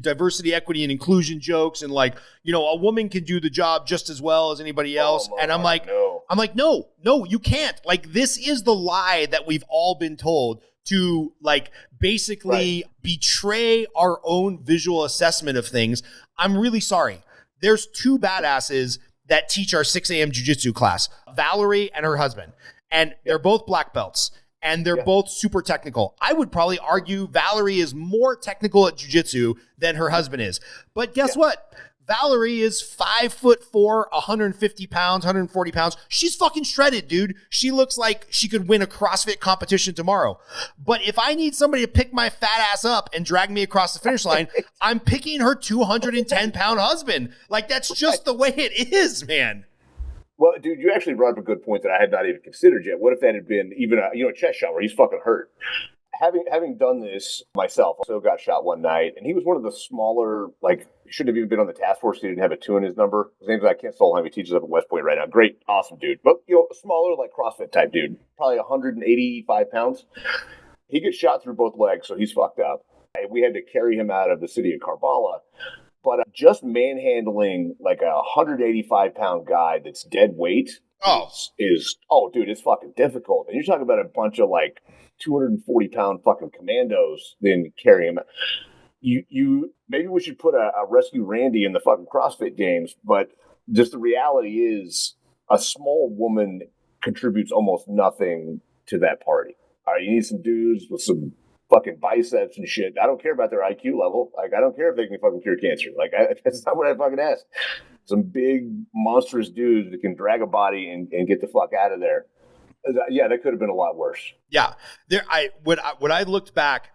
diversity, equity, and inclusion jokes and like, a woman can do the job just as well as anybody else. And I'm like, no, you can't. Like, this is the lie that we've all been told to like basically betray our own visual assessment of things. I'm really sorry. There's two badasses that teach our 6 a.m. jiu-jitsu class, Valerie and her husband. And they're both black belts, and they're both super technical. I would probably argue Valerie is more technical at jiu-jitsu than her husband is. But guess what? Valerie is 5'4", 150 pounds, 140 pounds. She's fucking shredded, dude. She looks like she could win a CrossFit competition tomorrow. But if I need somebody to pick my fat ass up and drag me across the finish line, I'm picking her 210-pound husband. Like, that's just the way it is, man. Well, dude, you actually brought up a good point that I had not even considered yet. What if that had been even a chest shot where he's fucking hurt? Having done this myself, I also got shot one night, and he was one of the smaller, like, shouldn't have even been on the task force. He didn't have a 2 in his number. His name's, I can't Solheim. He teaches up at West Point right now. Great, awesome dude. But, a smaller, like, CrossFit type dude. Probably 185 pounds. He gets shot through both legs, so he's fucked up. And we had to carry him out of the city of Karbala. But just manhandling like a 185-pound guy that's dead weight is dude, it's fucking difficult. And you're talking about a bunch of like 240-pound fucking commandos then carrying him. You maybe we should put a Rescue Randy in the fucking CrossFit games, but just the reality is a small woman contributes almost nothing to that party. All right, you need some dudes with some fucking biceps and shit. I don't care about their IQ level. Like, I don't care if they can fucking cure cancer. Like, that's not what I fucking asked. Some big, monstrous dudes that can drag a body and get the fuck out of there. Yeah, that could have been a lot worse. Yeah. When I looked back,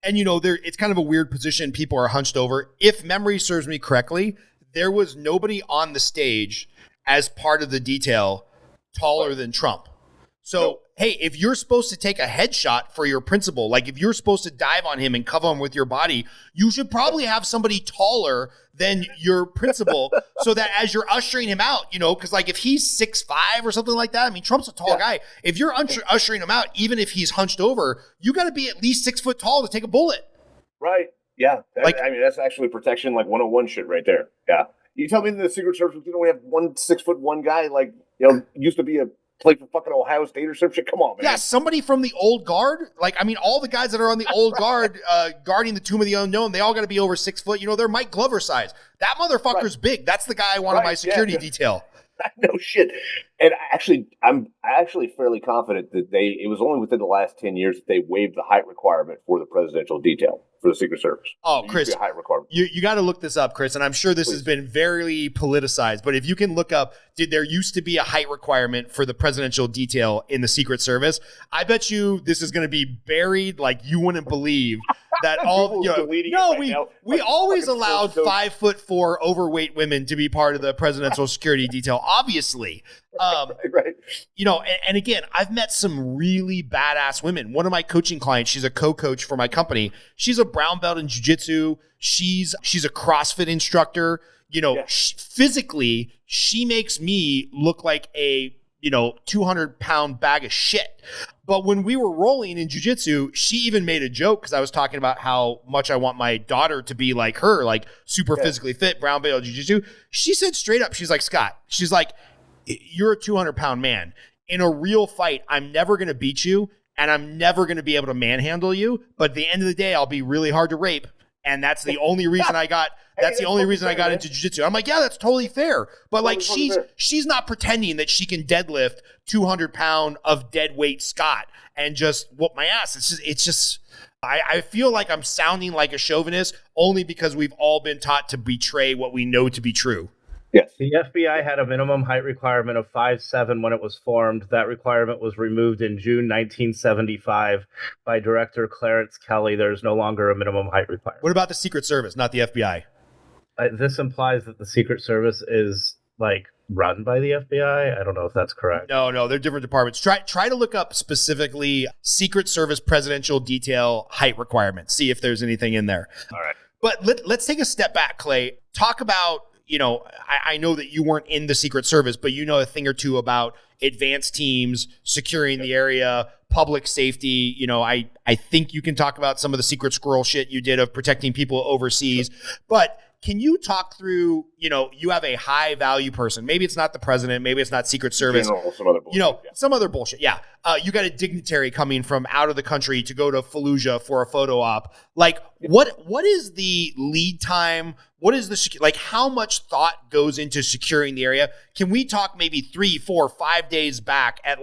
and it's kind of a weird position. People are hunched over. If memory serves me correctly, there was nobody on the stage as part of the detail taller than Trump. So, hey, if you're supposed to take a headshot for your principal, like if you're supposed to dive on him and cover him with your body, you should probably have somebody taller than your principal so that as you're ushering him out, because like if he's 6'5" or something like that, I mean, Trump's a tall guy. If you're ushering him out, even if he's hunched over, you got to be at least 6 foot tall to take a bullet. Right. Yeah. That's actually protection, like 101 shit right there. Yeah. You tell me in the Secret Service, we have one 6'1" guy, like, used to be a play for fucking Ohio State or some shit. Come on, man. Yeah, somebody from the old guard. Like, I mean, all the guys that are on the old guard guarding the Tomb of the Unknown, they all got to be over 6 foot. They're Mike Glover size. That motherfucker's big. That's the guy I want on my security detail. No shit. And I'm actually fairly confident that it was only within the last 10 years that they waived the height requirement for the presidential detail for the Secret Service. Oh, Chris, height requirement. You got to look this up, Chris, and I'm sure this has been very politicized, but if you can look up, did there used to be a height requirement for the presidential detail in the Secret Service? I bet you this is going to be buried like you wouldn't believe that all, we always allowed 5'4" overweight women to be part of the presidential security detail, obviously. Right. And again, I've met some really badass women. One of my coaching clients, she's a co-coach for my company. She's a brown belt in jiu-jitsu. She's a CrossFit instructor. Physically, she makes me look like a 200-pound bag of shit. But when we were rolling in jiu-jitsu, she even made a joke because I was talking about how much I want my daughter to be like her, like super physically fit, brown belt jiu-jitsu. She said straight up, she's like, Scott, she's like, you're a 200-pound man. In a real fight, I'm never going to beat you, and I'm never going to be able to manhandle you. But at the end of the day, I'll be really hard to rape, and that's the only reason I got. That's the only reason I got into jiu-jitsu. I'm like, yeah, that's totally fair. But like, she's not pretending that she can deadlift 200-pound of dead weight Scott and just whoop my ass. It's just. I feel like I'm sounding like a chauvinist only because we've all been taught to betray what we know to be true. Yes. The FBI had a minimum height requirement of 5'7" when it was formed. That requirement was removed in June 1975 by Director Clarence Kelly. There's no longer a minimum height requirement. What about the Secret Service, not the FBI? This implies that the Secret Service is like run by the FBI. I don't know if that's correct. No, they're different departments. Try to look up specifically Secret Service presidential detail height requirements. See if there's anything in there. All right. But let's take a step back, Clay. Talk about I know that you weren't in the Secret Service, but you know a thing or two about advanced teams, securing the area, public safety. I think you can talk about some of the secret squirrel shit you did of protecting people overseas. But can you talk through, you have a high value person. Maybe it's not the president. Maybe it's not Secret Service. General, some other bullshit, some other bullshit. Yeah. You got a dignitary coming from out of the country to go to Fallujah for a photo op. Like, what is the lead time? What is how much thought goes into securing the area? Can we talk maybe 3, 4, 5 days back at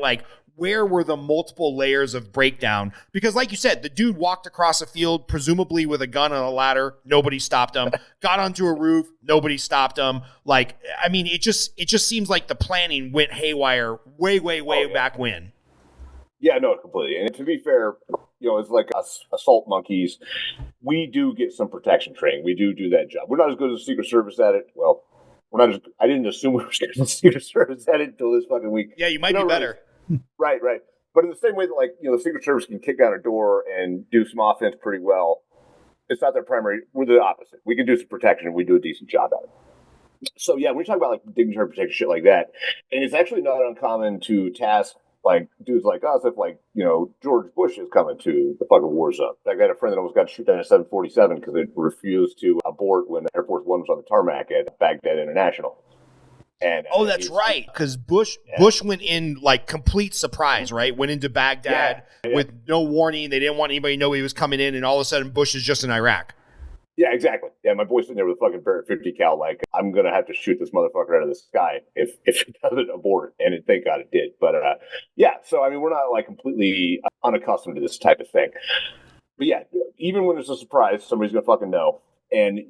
where were the multiple layers of breakdown? Because like you said, the dude walked across a field, presumably with a gun on a ladder. Nobody stopped him. Got onto a roof. Nobody stopped him. It just seems like the planning went haywire way back when. Yeah, no, completely. And to be fair, it's like us assault monkeys. We do get some protection training. We do that job. We're not as good as the Secret Service at it. Well, I didn't assume we were as good as the Secret Service at it until this fucking week. Yeah, you might be better. Right. But in the same way that the Secret Service can kick down a door and do some offense pretty well, it's not their primary. We're the opposite. We can do some protection and we do a decent job at it. So yeah, when you talk about dignitary protection shit like that, and it's actually not uncommon to task dudes like us if George Bush is coming to the fucking war zone. I got a friend that almost got shot down a 747 because it refused to abort when Air Force One was on the tarmac at Baghdad International. And that's right, because Bush went in complete surprise, right? Went into Baghdad with no warning. They didn't want anybody to know he was coming in, and all of a sudden Bush is just in Iraq. Yeah, exactly. Yeah, my boy's sitting there with a fucking Beret 50 cal, I'm gonna have to shoot this motherfucker out of the sky if it doesn't abort it, and thank God it did. But so we're not completely unaccustomed to this type of thing. But yeah, even when it's a surprise, somebody's gonna fucking know, and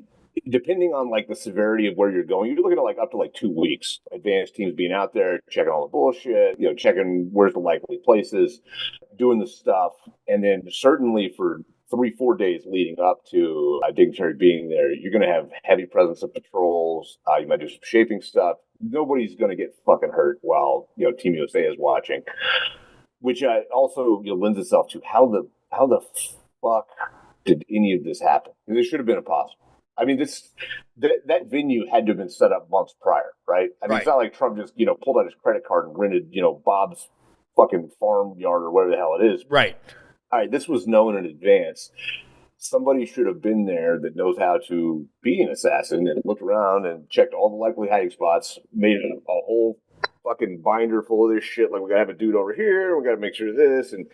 depending on the severity of where you're going, you're looking at up to 2 weeks. Advanced teams being out there, checking all the bullshit, checking where's the likely places, doing the stuff. And then certainly for 3-4 days leading up to a dignitary being there, you're going to have heavy presence of patrols. You might do some shaping stuff. Nobody's going to get fucking hurt while, Team USA is watching, which also lends itself to how the fuck did any of this happen? Because it should have been impossible. That venue had to have been set up months prior, right? It's not like Trump just, pulled out his credit card and rented, Bob's fucking farm yard or whatever the hell it is. Right. All right, this was known in advance. Somebody should have been there that knows how to be an assassin and looked around and checked all the likely hiding spots, made a whole fucking binder full of this shit. We gotta have a dude over here. We gotta make sure of this. And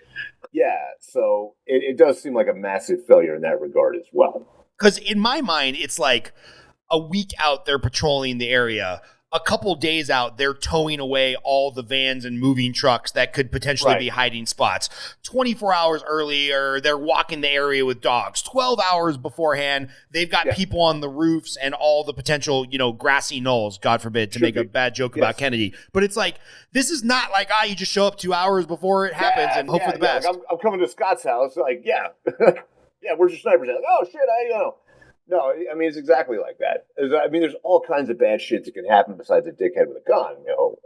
yeah, so it does seem like a massive failure in that regard as well. Because in my mind, it's a week out, they're patrolling the area. A couple days out, they're towing away all the vans and moving trucks that could potentially be hiding spots. 24 hours earlier, they're walking the area with dogs. 12 hours beforehand, they've got people on the roofs and all the potential, grassy knolls, God forbid, to make a bad joke about Kennedy. But it's this is not you just show up 2 hours before it happens and hope for the best. I'm coming to Scott's house, yeah, where's your snipers at? Oh, shit, No, it's exactly like that. There's all kinds of bad shit that can happen besides a dickhead with a gun.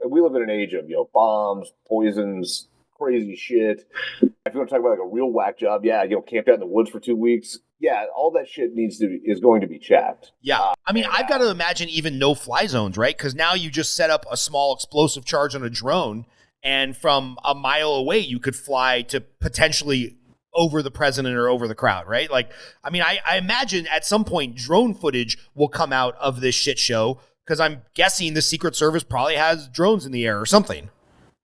We live in an age of, bombs, poisons, crazy shit. If you want to talk about a real whack job, camped out in the woods for 2 weeks. Yeah, all that shit is going to be checked. Yeah. I've got to imagine even no-fly zones, right? Because now you just set up a small explosive charge on a drone, and from a mile away, you could fly to potentially over the president or over the crowd, right? I imagine at some point drone footage will come out of this shit show, because I'm guessing the Secret Service probably has drones in the air or something.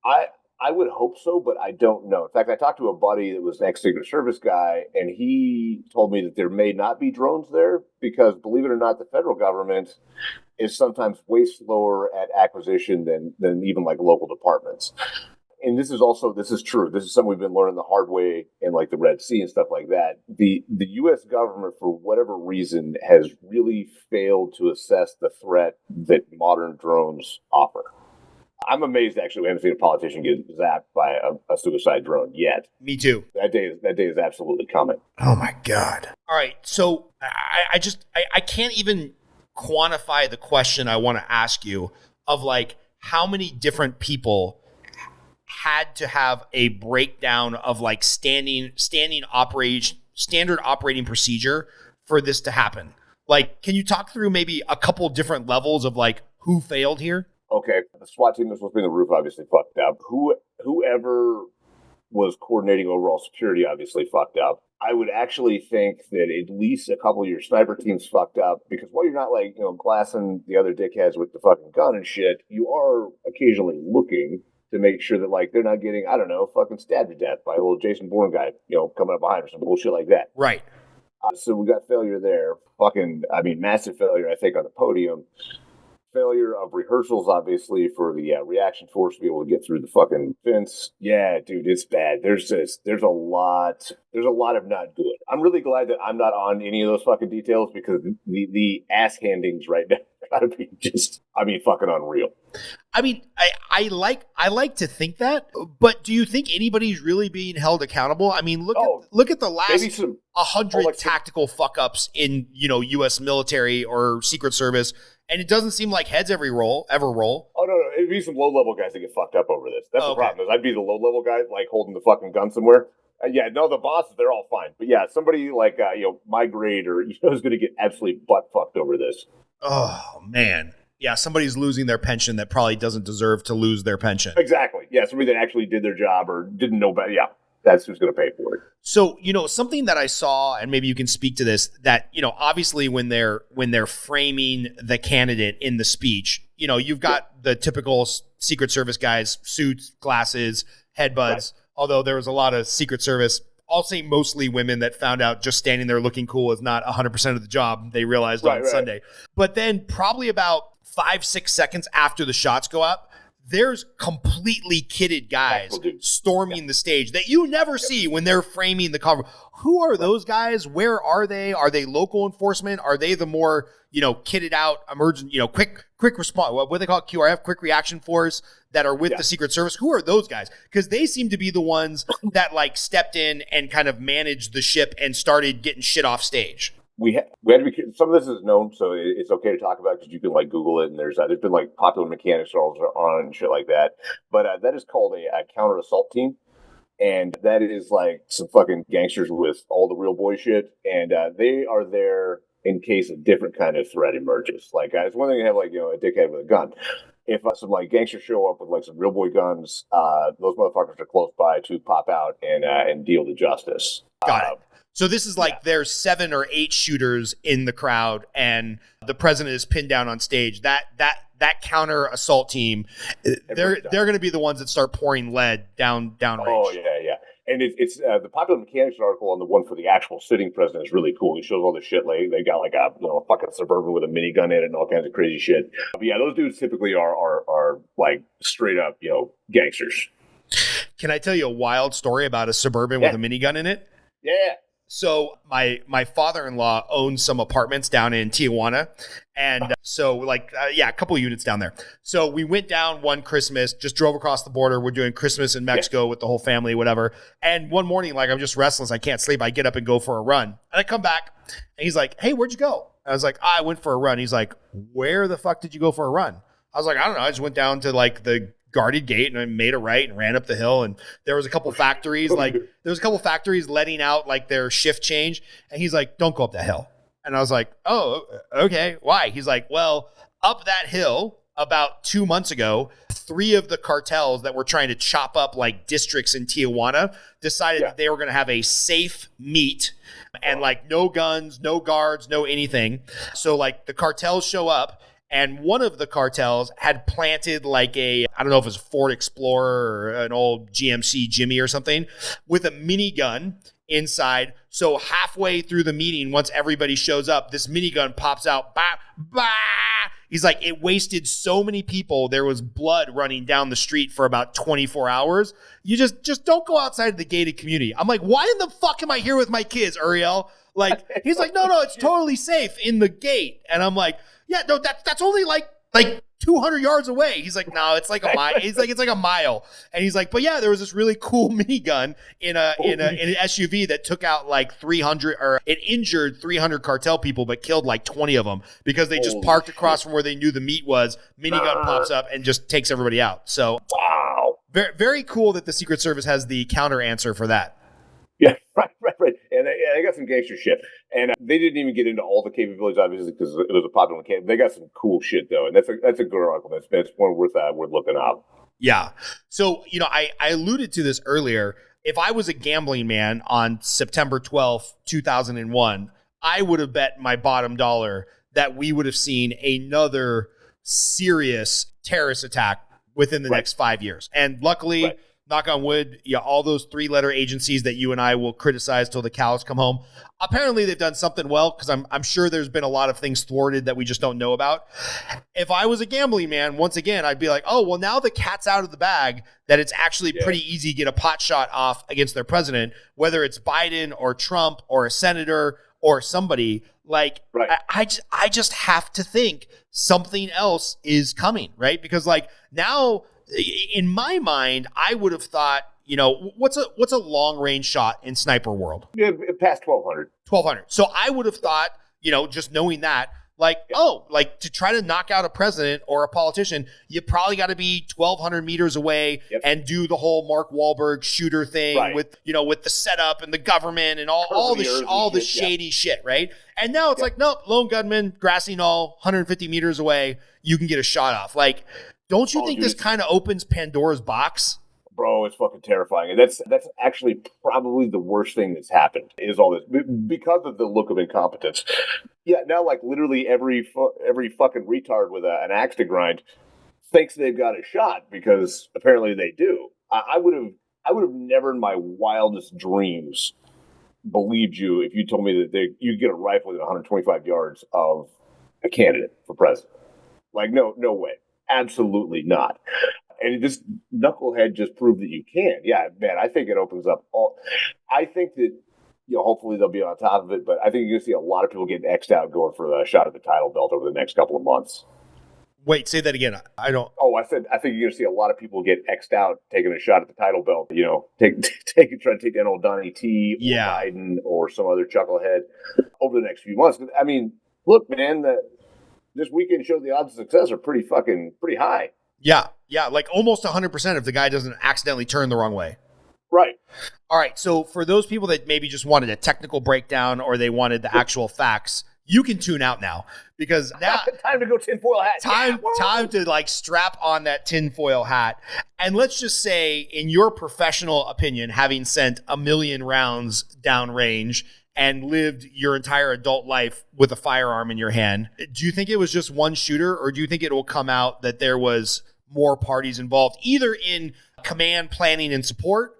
I would hope so, but I don't know. In fact, I talked to a buddy that was an ex-Secret Service guy, and he told me that there may not be drones there because, believe it or not, the federal government is sometimes way slower at acquisition than even local departments. And this is true. This is something we've been learning the hard way in the Red Sea and stuff like that. The U.S. government, for whatever reason, has really failed to assess the threat that modern drones offer. I'm amazed, actually, we haven't seen a politician get zapped by a suicide drone yet. Me too. That day is absolutely coming. Oh my God. All right. So I can't even quantify the question I want to ask you of how many different people had to have a breakdown of standard operating procedure for this to happen. Like, can you talk through maybe a couple different levels of like who failed here? Okay, the SWAT team that was supposed to be in the roof obviously fucked up. Whoever was coordinating overall security obviously fucked up. I would actually think that at least a couple of your sniper teams fucked up, because while you're not like, glassing the other dickheads with the fucking gun and shit, you are occasionally looking to make sure that like they're not getting, I don't know, fucking stabbed to death by a little Jason Bourne guy, coming up behind or some bullshit like that. Right. So we got failure there. Massive failure, I think, on the podium. Failure of rehearsals, obviously, for the reaction force to be able to get through the fucking fence. Yeah, dude, it's bad. There's a lot of not good. I'm really glad that I'm not on any of those fucking details, because the ass handings right now gotta be just, fucking unreal. I like to think that, but do you think anybody's really being held accountable? Look at the last 100 tactical fuck ups in U.S. military or Secret Service, and it doesn't seem like heads ever roll. Oh no, it'd be some low level guys that get fucked up over this. That's the problem. Is I'd be the low level guy like holding the fucking gun somewhere. The bosses, they're all fine, but yeah, somebody like my grade or is going to get absolutely butt fucked over this. Oh man. Yeah, somebody's losing their pension that probably doesn't deserve to lose their pension. Exactly. Yeah, somebody that actually did their job or didn't know better. Yeah, that's who's going to pay for it. So, something that I saw, and maybe you can speak to this, that, obviously when they're framing the candidate in the speech, you've got the typical Secret Service guys, suits, glasses, headbuds, right. Although there was a lot of Secret Service, I'll say mostly women, that found out just standing there looking cool is not 100% of the job, they realized on Sunday. But then probably about 5-6 seconds after the shots go up, there's completely kitted guys storming the stage that you never see when they're framing the cover. Who are those guys? Where are they? Are they local enforcement? Are they the more, kitted out emergent, quick response, what do they call it? QRF, quick reaction force, that are with the Secret Service? Who are those guys? Because they seem to be the ones that like stepped in and kind of managed the ship and started getting shit off stage. We had to be, some of this is known, so it's okay to talk about, because you can like Google it, and there's been like popular mechanics on and shit like that. But that is called a counter assault team, and that is like some fucking gangsters with all the real boy shit, and they are there in case a different kind of threat emerges. Like it's one thing to have like a dickhead with a gun. If some like gangsters show up with like some real boy guns, those motherfuckers are close by to pop out and deal the justice. Got it. So this is like there's 7 or 8 shooters in the crowd, and the president is pinned down on stage. That counter assault team, they're going to be the ones that start pouring lead down range. Oh yeah. And it's the popular mechanics article on the one for the actual sitting president is really cool. He shows all the shit. Like they got like a fucking Suburban with a minigun in it and all kinds of crazy shit. But yeah, those dudes typically are like straight up gangsters. Can I tell you a wild story about a Suburban with a minigun in it? Yeah. So my father-in-law owns some apartments down in Tijuana. And so a couple of units down there. So we went down one Christmas, just drove across the border. We're doing Christmas in Mexico with the whole family, whatever. And one morning, I'm just restless. I can't sleep. I get up and go for a run. And I come back and he's like, "Hey, where'd you go?" I was like, "I went for a run." He's like, "Where the fuck did you go for a run?" I was like, "I don't know. I just went down to the guarded gate and I made a right and ran up the hill, and there was a couple factories letting out their shift change." And he's like, "Don't go up that hill." And I was like, "Oh, okay. Why?" He's like, "Well, up that hill about 2 months ago, 3 of the cartels that were trying to chop up districts in Tijuana decided that they were going to have a safe meet and no guns, no guards, no anything." So the cartels show up. And one of the cartels had planted I don't know if it was a Ford Explorer or an old GMC Jimmy or something, with a minigun inside. So halfway through the meeting, once everybody shows up, this minigun pops out. Bah, bah. He's like, it wasted so many people. There was blood running down the street for about 24 hours. You just don't go outside the gated community. I'm like, why in the fuck am I here with my kids, Uriel? He's like, no, it's totally safe in the gate. And I'm like, yeah, no, that's only 200 yards away. He's like, no, it's like a mile. He's like, it's like a mile. And he's like, but yeah, there was this really cool minigun in an SUV that took out 300, or it injured 300 cartel people, but killed 20 of them because they just parked across from where they knew the meet was. Minigun pops up and just takes everybody out. So wow, very, very cool that the Secret Service has the counter answer for that. Yeah, right. And they got some gangster shit. And they didn't even get into all the capabilities, obviously, because it was a popular game. They got some cool shit, though. And that's a good article. That's one worth looking up. Yeah. So, I alluded to this earlier. If I was a gambling man on September 12th, 2001, I would have bet my bottom dollar that we would have seen another serious terrorist attack within the next 5 years. And luckily, knock on wood, all those 3-letter agencies that you and I will criticize till the cows come home, apparently they've done something well, because I'm sure there's been a lot of things thwarted that we just don't know about. If I was a gambling man, once again, I'd be like, oh, well, now the cat's out of the bag, that it's actually pretty easy to get a pot shot off against their president, whether it's Biden or Trump or a senator or somebody. Like, I just have to think something else is coming, right? Because like now, in my mind, I would have thought, what's a long range shot in sniper world? Yeah, past 1,200. 1,200. So I would have thought, just knowing that, to try to knock out a president or a politician, you probably got to be 1,200 meters away and do the whole Mark Wahlberg shooter thing with the setup and the government and all the shady shit, right? And now it's like, nope, lone gunman, grassy knoll, 150 meters away, you can get a shot off. Like, don't you think this kind of opens Pandora's box? Bro, it's fucking terrifying. And that's actually probably the worst thing that's happened, is all this, because of the look of incompetence. Yeah, now like literally every fucking retard with an axe to grind thinks they've got a shot, because apparently they do. I would have never in my wildest dreams believed you if you told me that you get a rifle within 125 yards of a candidate for president. Like, no way. Absolutely not. And this knucklehead just proved that you can. Yeah, man, I think it opens up I think that, hopefully they'll be on top of it, but I think you're going to see a lot of people getting X'd out going for a shot at the title belt over the next couple of months. Wait, say that again. I don't. Oh, I think you're going to see a lot of people get X'd out taking a shot at the title belt. Try to take down old Donnie T or Biden or some other chucklehead over the next few months. I mean, look, man, this weekend showed the odds of success are pretty high. Yeah, like almost 100% if the guy doesn't accidentally turn the wrong way. Right. All right, so for those people that maybe just wanted a technical breakdown or they wanted the actual facts, you can tune out now, because now time to go tinfoil hat. Time to like strap on that tinfoil hat. And let's just say, in your professional opinion, having sent 1 million rounds downrange and lived your entire adult life with a firearm in your hand, do you think it was just one shooter, or do you think it will come out that there was more parties involved, either in command, planning, and support,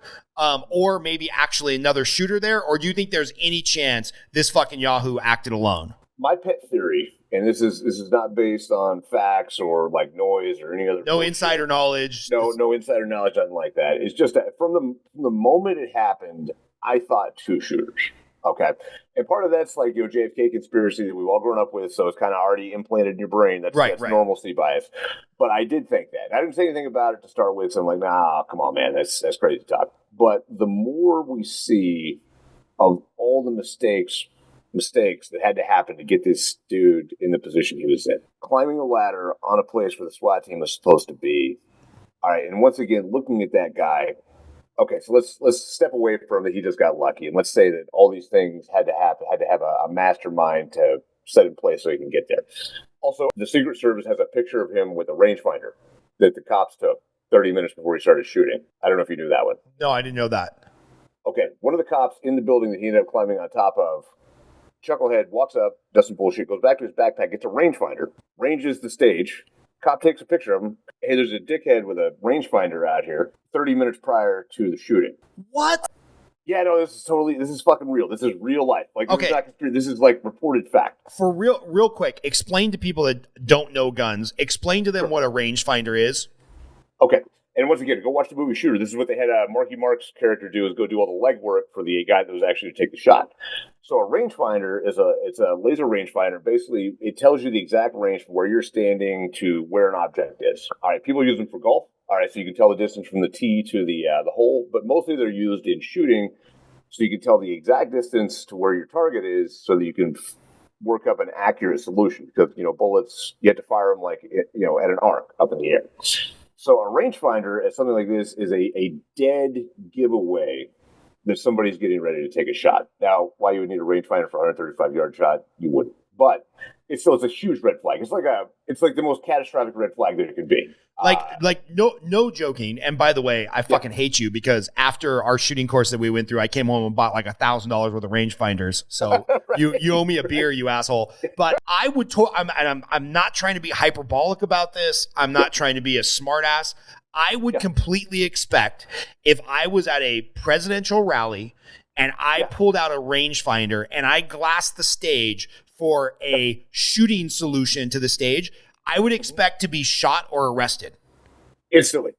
or maybe actually another shooter there? Or do you think there's any chance this fucking Yahoo acted alone? My pet theory, and this is not based on facts or like noise or any other insider knowledge. No insider knowledge, nothing like that. It's just that from the moment it happened, I thought 2 shooters. Okay. And part of that's like, JFK conspiracy that we've all grown up with. So it's kind of already implanted in your brain. That's normalcy bias. But I did think that. I didn't say anything about it to start with. So I'm like, nah, come on, man. That's crazy talk. But the more we see of all the mistakes that had to happen to get this dude in the position he was in, climbing a ladder on a place where the SWAT team was supposed to be. All right. And once again, looking at that guy, okay, so let's step away from that he just got lucky, and let's say that all these things had to have a mastermind to set in place so he can get there. Also, the Secret Service has a picture of him with a rangefinder that the cops took 30 minutes before he started shooting. I don't know if you knew that one. No, I didn't know that. Okay, one of the cops in the building that he ended up climbing on top of, chucklehead, walks up, does some bullshit, goes back to his backpack, gets a rangefinder, ranges the stage. Cop takes a picture of him. Hey, there's a dickhead with a rangefinder out here 30 minutes prior to the shooting. What? Yeah, no, this is fucking real. This is real life. Like, this is like reported fact. For real quick, explain to people that don't know guns, explain to them what a rangefinder is. Okay. And once again, go watch the movie Shooter. This is what they had Marky Mark's character do, is go do all the legwork for the guy that was actually to take the shot. So a rangefinder it's a laser rangefinder. Basically, it tells you the exact range from where you're standing to where an object is. All right, people use them for golf. All right, so you can tell the distance from the tee to the hole, but mostly they're used in shooting, so you can tell the exact distance to where your target is, so that you can work up an accurate solution. Because bullets, you have to fire them like at an arc up in the air. So a rangefinder, as something like this, is a dead giveaway that somebody's getting ready to take a shot. Now, why you would need a rangefinder for a 135-yard shot, you wouldn't. But it's a huge red flag. It's like the most catastrophic red flag that it could be. No joking. And by the way, I fucking hate you because after our shooting course that we went through, I came home and bought like $1,000 worth of rangefinders. So you owe me a beer, you asshole. But I would, I'm not trying to be hyperbolic about this. I'm not trying to be a smartass. I would completely expect if I was at a presidential rally and I pulled out a rangefinder and I glassed the stage for a shooting solution to the stage, I would expect to be shot or arrested. Instantly.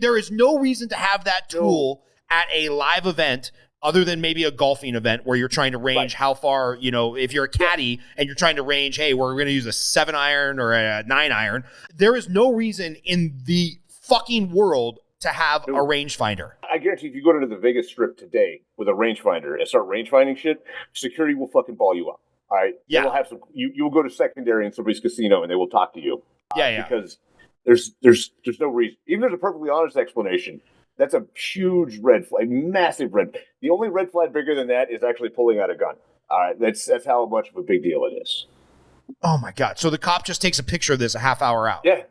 There is no reason to have that tool at a live event other than maybe a golfing event where you're trying to range how far, if you're a caddy and you're trying to range, hey, we're going to use a 7-iron or a 9-iron. There is no reason in the fucking world to have a rangefinder. I guarantee if you go to the Vegas Strip today with a rangefinder and start rangefinding shit, security will fucking ball you up. All right. Yeah. You'll have you will go to secondary in somebody's casino and they will talk to you. Because there's no reason. Even if there's a perfectly honest explanation, that's a huge red flag, massive red. The only red flag bigger than that is actually pulling out a gun. All right. That's how much of a big deal it is. Oh my God. So the cop just takes a picture of this a half hour out. Yeah.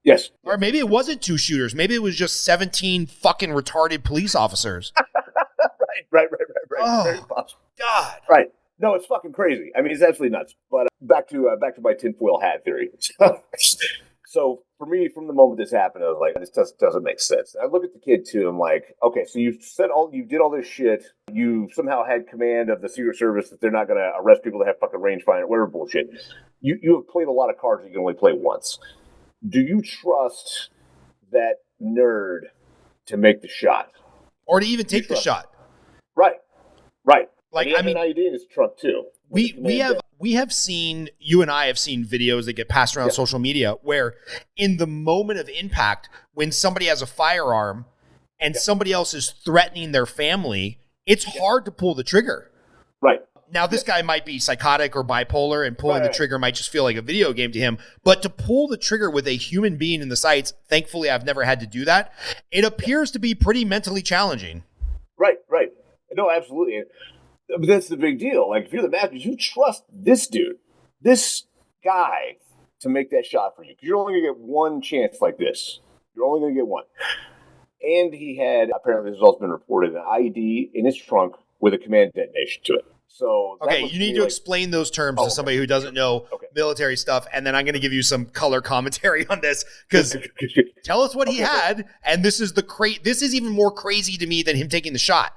Yes. Or maybe it wasn't 2 shooters. Maybe it was just 17 fucking retarded police officers. Right. Oh, very possible. God. Right. No, it's fucking crazy. I mean, it's absolutely nuts. But back to my tinfoil hat theory. So for me, from the moment this happened, I was like, this just doesn't make sense. I look at the kid too. I'm like, okay, so you did all this shit. You somehow had command of the Secret Service that they're not going to arrest people that have fucking rangefinder, whatever bullshit. You have played a lot of cards that you can only play once. Do you trust that nerd to make the shot? Or to even take the shot? Right. Like, I mean, an ID in his trunk too. We have seen, you and I have seen videos that get passed around social media where in the moment of impact, when somebody has a firearm and somebody else is threatening their family, it's hard to pull the trigger. Right. Now, this guy might be psychotic or bipolar, and pulling the trigger might just feel like a video game to him. But to pull the trigger with a human being in the sights, thankfully, I've never had to do that. It appears to be pretty mentally challenging. Right. No, absolutely. But that's the big deal. Like, if you're the master, you trust this dude, this guy, to make that shot for you. Because you're only going to get one chance like this. You're only going to get one. And he had, apparently this has also been reported, an IED in his trunk with a command detonation to it. So okay, you need to explain those terms to somebody who doesn't know military stuff, and then I'm going to give you some color commentary on this, because tell us what he had, and this is this is even more crazy to me than him taking the shot.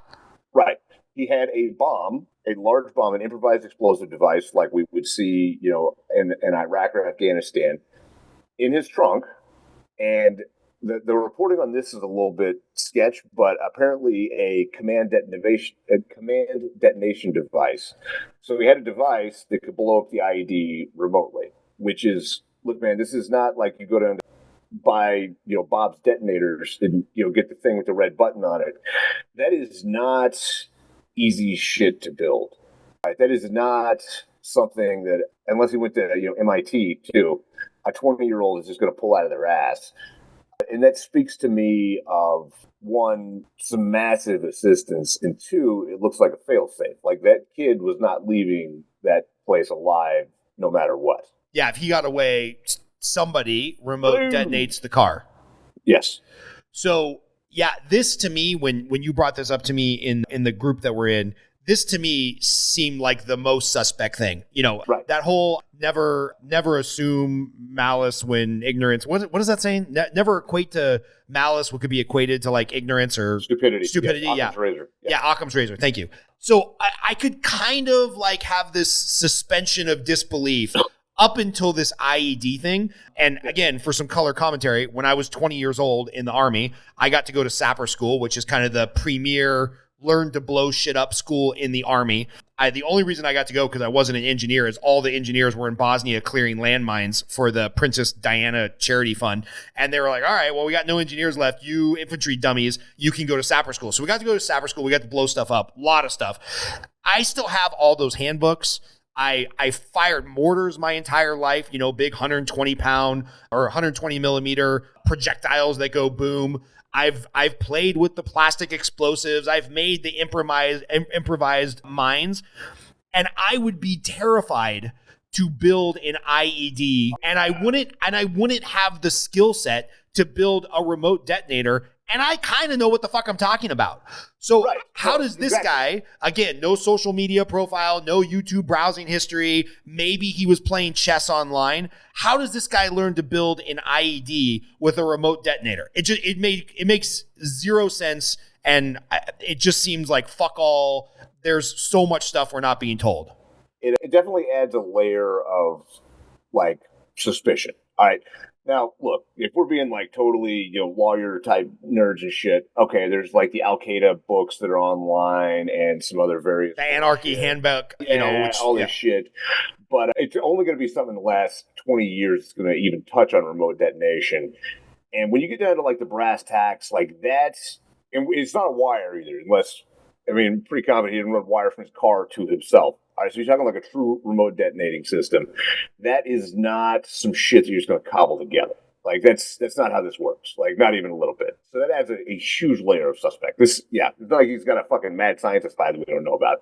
Right. He had a bomb, a large bomb, an improvised explosive device like we would see, in Iraq or Afghanistan, in his trunk, and the reporting on this is a little bit sketch, but apparently a command detonation device. So he had a device that could blow up the IED remotely, which is, look, man, this is not like you go down to buy, Bob's detonators and, get the thing with the red button on it. That is not easy shit to build. Right? That is not something that, unless he went to, MIT too, a 20-year-old is just going to pull out of their ass. And that speaks to me of, one, some massive assistance, and two, it looks like a failsafe. Like, that kid was not leaving that place alive no matter what. Yeah, if he got away, somebody remote detonates the car. Yes. So, yeah, this to me, when you brought this up to me in the group that we're in, this to me seemed like the most suspect thing. That whole never assume malice when ignorance. What is that saying? Never equate to malice what could be equated to like ignorance or stupidity. Yeah. Occam's razor. Yeah, Occam's razor. Thank you. So I could kind of like have this suspension of disbelief up until this IED thing. And again, for some color commentary, when I was 20 years old in the Army, I got to go to sapper school, which is kind of the premier learn to blow shit up school in the Army. The only reason I got to go because I wasn't an engineer is all the engineers were in Bosnia clearing landmines for the Princess Diana charity fund. And they were like, all right, well, we got no engineers left. You infantry dummies, you can go to sapper school. So we got to go to sapper school. We got to blow stuff up, a lot of stuff. I still have all those handbooks. I fired mortars my entire life, big 120 pound or 120 millimeter projectiles that go boom. I've played with the plastic explosives. I've made the improvised mines, and I would be terrified to build an IED, and I wouldn't have the skill set to build a remote detonator. And I kind of know what the fuck I'm talking about. So how does this guy, again, no social media profile, no YouTube browsing history, maybe he was playing chess online. How does this guy learn to build an IED with a remote detonator? It makes zero sense. And it just seems like fuck all. There's so much stuff we're not being told. It definitely adds a layer of like suspicion. All right. Now, look, if we're being like totally, lawyer type nerds and shit, okay, there's like the Al Qaeda books that are online and some other various. The Anarchy Handbook, all this shit. But it's only going to be something in the last 20 years that's going to even touch on remote detonation. And when you get down to like the brass tacks, like that's, and it's not a wire either, unless, pretty confident he didn't run wire from his car to himself. All right, so you're talking like a true remote detonating system. That is not some shit that you're just going to cobble together. Like that's not how this works. Like not even a little bit. So that adds a huge layer of suspect. It's not like he's got a fucking mad scientist side that we don't know about.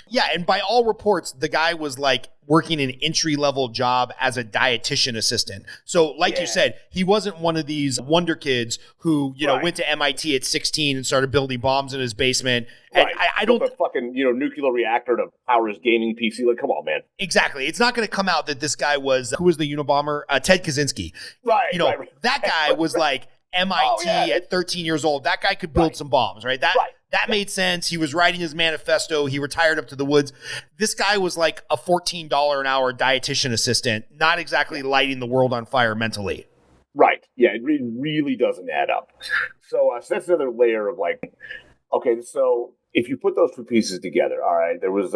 Yeah, and by all reports, the guy was like working an entry-level job as a dietitian assistant. So like you said, he wasn't one of these wonder kids who, went to MIT at 16 and started building bombs in his basement. And I don't built a fucking, nuclear reactor to power his gaming PC. Like, come on, man. Exactly. It's not going to come out that this guy was, who was the Unabomber? Ted Kaczynski. Right. That guy was like MIT at 13 years old. That guy could build some bombs, right? That made sense. He was writing his manifesto. He retired up to the woods. This guy was like a $14 an hour dietitian assistant, not exactly lighting the world on fire mentally. Right. Yeah, it really doesn't add up. So that's another layer of like, okay, so if you put those two pieces together, all right, there was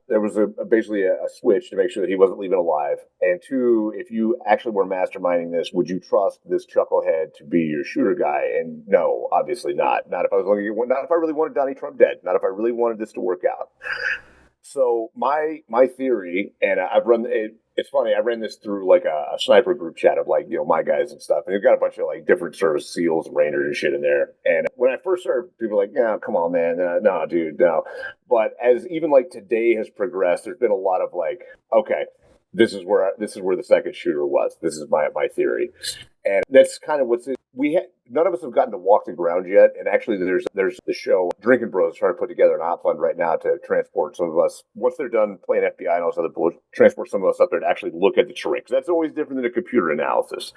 basically a switch to make sure that he wasn't leaving alive. And two, if you actually were masterminding this, would you trust this chucklehead to be your shooter guy? And no, obviously not. Not if I really wanted Donnie Trump dead. Not if I really wanted this to work out. So my theory, and I've run it. It's funny. I ran this through like a sniper group chat of like, my guys and stuff. And they've got a bunch of like different service SEALs and Rangers and shit in there. And when I first started, people were like, yeah, come on, man. No, dude, no. But as even like today has progressed, there's been a lot of like, okay, this is where the second shooter was. This is my theory. And that's kind of none of us have gotten to walk the ground yet. And actually there's the show Drinking Bros trying to put together an op fund right now to transport some of us, once they're done playing FBI and all this other bullshit, transport some of us up there to actually look at the terrain. Because that's always different than a computer analysis.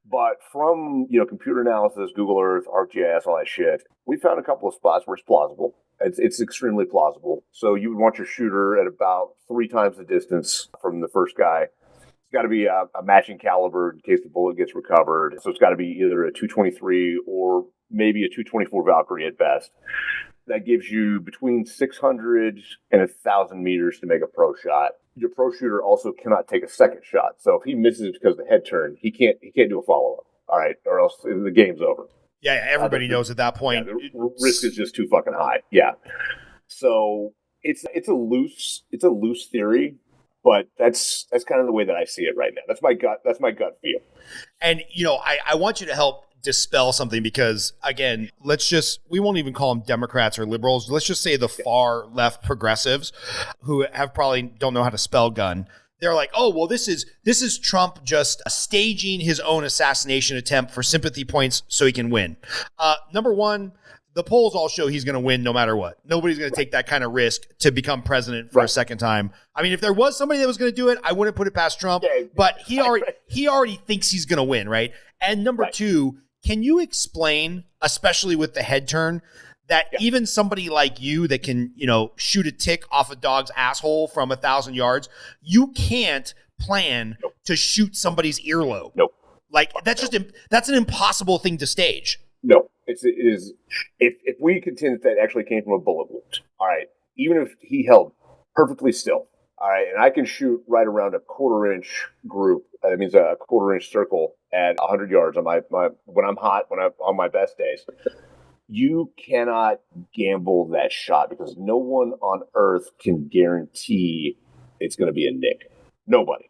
But from, computer analysis, Google Earth, ArcGIS, all that shit, we found a couple of spots where it's plausible. It's extremely plausible. So you would want your shooter at about 3 times the distance from the first guy. It's got to be a matching caliber in case the bullet gets recovered. So it's got to be either a 223 or maybe a 224 Valkyrie at best. That gives you between 600 and 1,000 meters to make a pro shot. Your pro shooter also cannot take a second shot. So if he misses because of the head turn, he can't do a follow-up. All right, or else the game's over. Yeah, everybody knows at that point. Yeah, the risk is just too fucking high. Yeah. So it's a loose theory. But that's kind of the way that I see it right now. That's my gut feel. And, I want you to help dispel something because, again, we won't even call them Democrats or liberals. Let's just say the far left progressives who have probably don't know how to spell gun. They're like, oh, well, this is Trump just staging his own assassination attempt for sympathy points so he can win. Number one, the polls all show he's going to win no matter what. Nobody's going to take that kind of risk to become president for a second time. I mean, if there was somebody that was going to do it, I wouldn't put it past Trump. But he already thinks he's going to win, right? And number two, can you explain, especially with the head turn, that even somebody like you that can, shoot a tick off a dog's asshole from 1,000 yards, you can't plan to shoot somebody's earlobe. Nope. Like that's an impossible thing to stage. No. It is. If we contend that actually came from a bullet wound, all right, even if he held perfectly still, all right, and I can shoot right around a 1/4-inch group, that means a 1/4-inch circle at 100 yards on when I'm hot, on my best days, you cannot gamble that shot because no one on earth can guarantee it's going to be a nick. Nobody.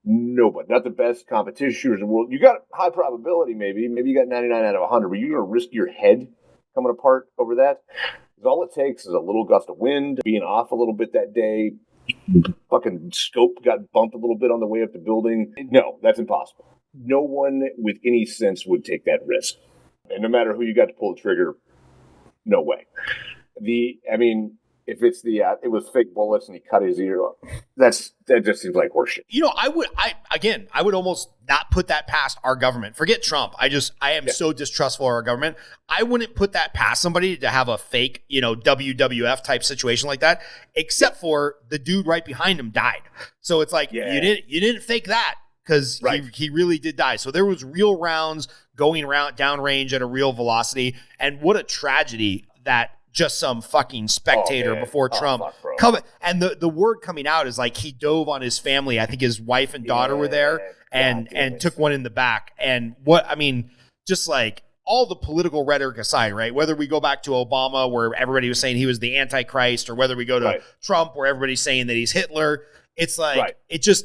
Nobody. Not the best competition shooters in the world. You got high probability, maybe you got 99 out of 100, but you're going to risk your head coming apart over that? Because all it takes is a little gust of wind, being off a little bit that day. Fucking scope got bumped a little bit on the way up the building. No, that's impossible. No one with any sense would take that risk. And no matter who you got to pull the trigger, no way. If it's it was fake bullets and he cut his ear off, that just seems like horseshit. I would almost not put that past our government. Forget Trump. I am so distrustful of our government. I wouldn't put that past somebody to have a fake, WWF type situation like that, except for the dude right behind him died. So it's like, you didn't fake that because he really did die. So there was real rounds going around downrange at a real velocity. And what a tragedy that just some fucking spectator before Trump come. And the word coming out is like he dove on his family. I think his wife and daughter were there and took one in the back. And just like all the political rhetoric aside, right? Whether we go back to Obama where everybody was saying he was the Antichrist, or whether we go to Trump where everybody's saying that he's Hitler, it's like it just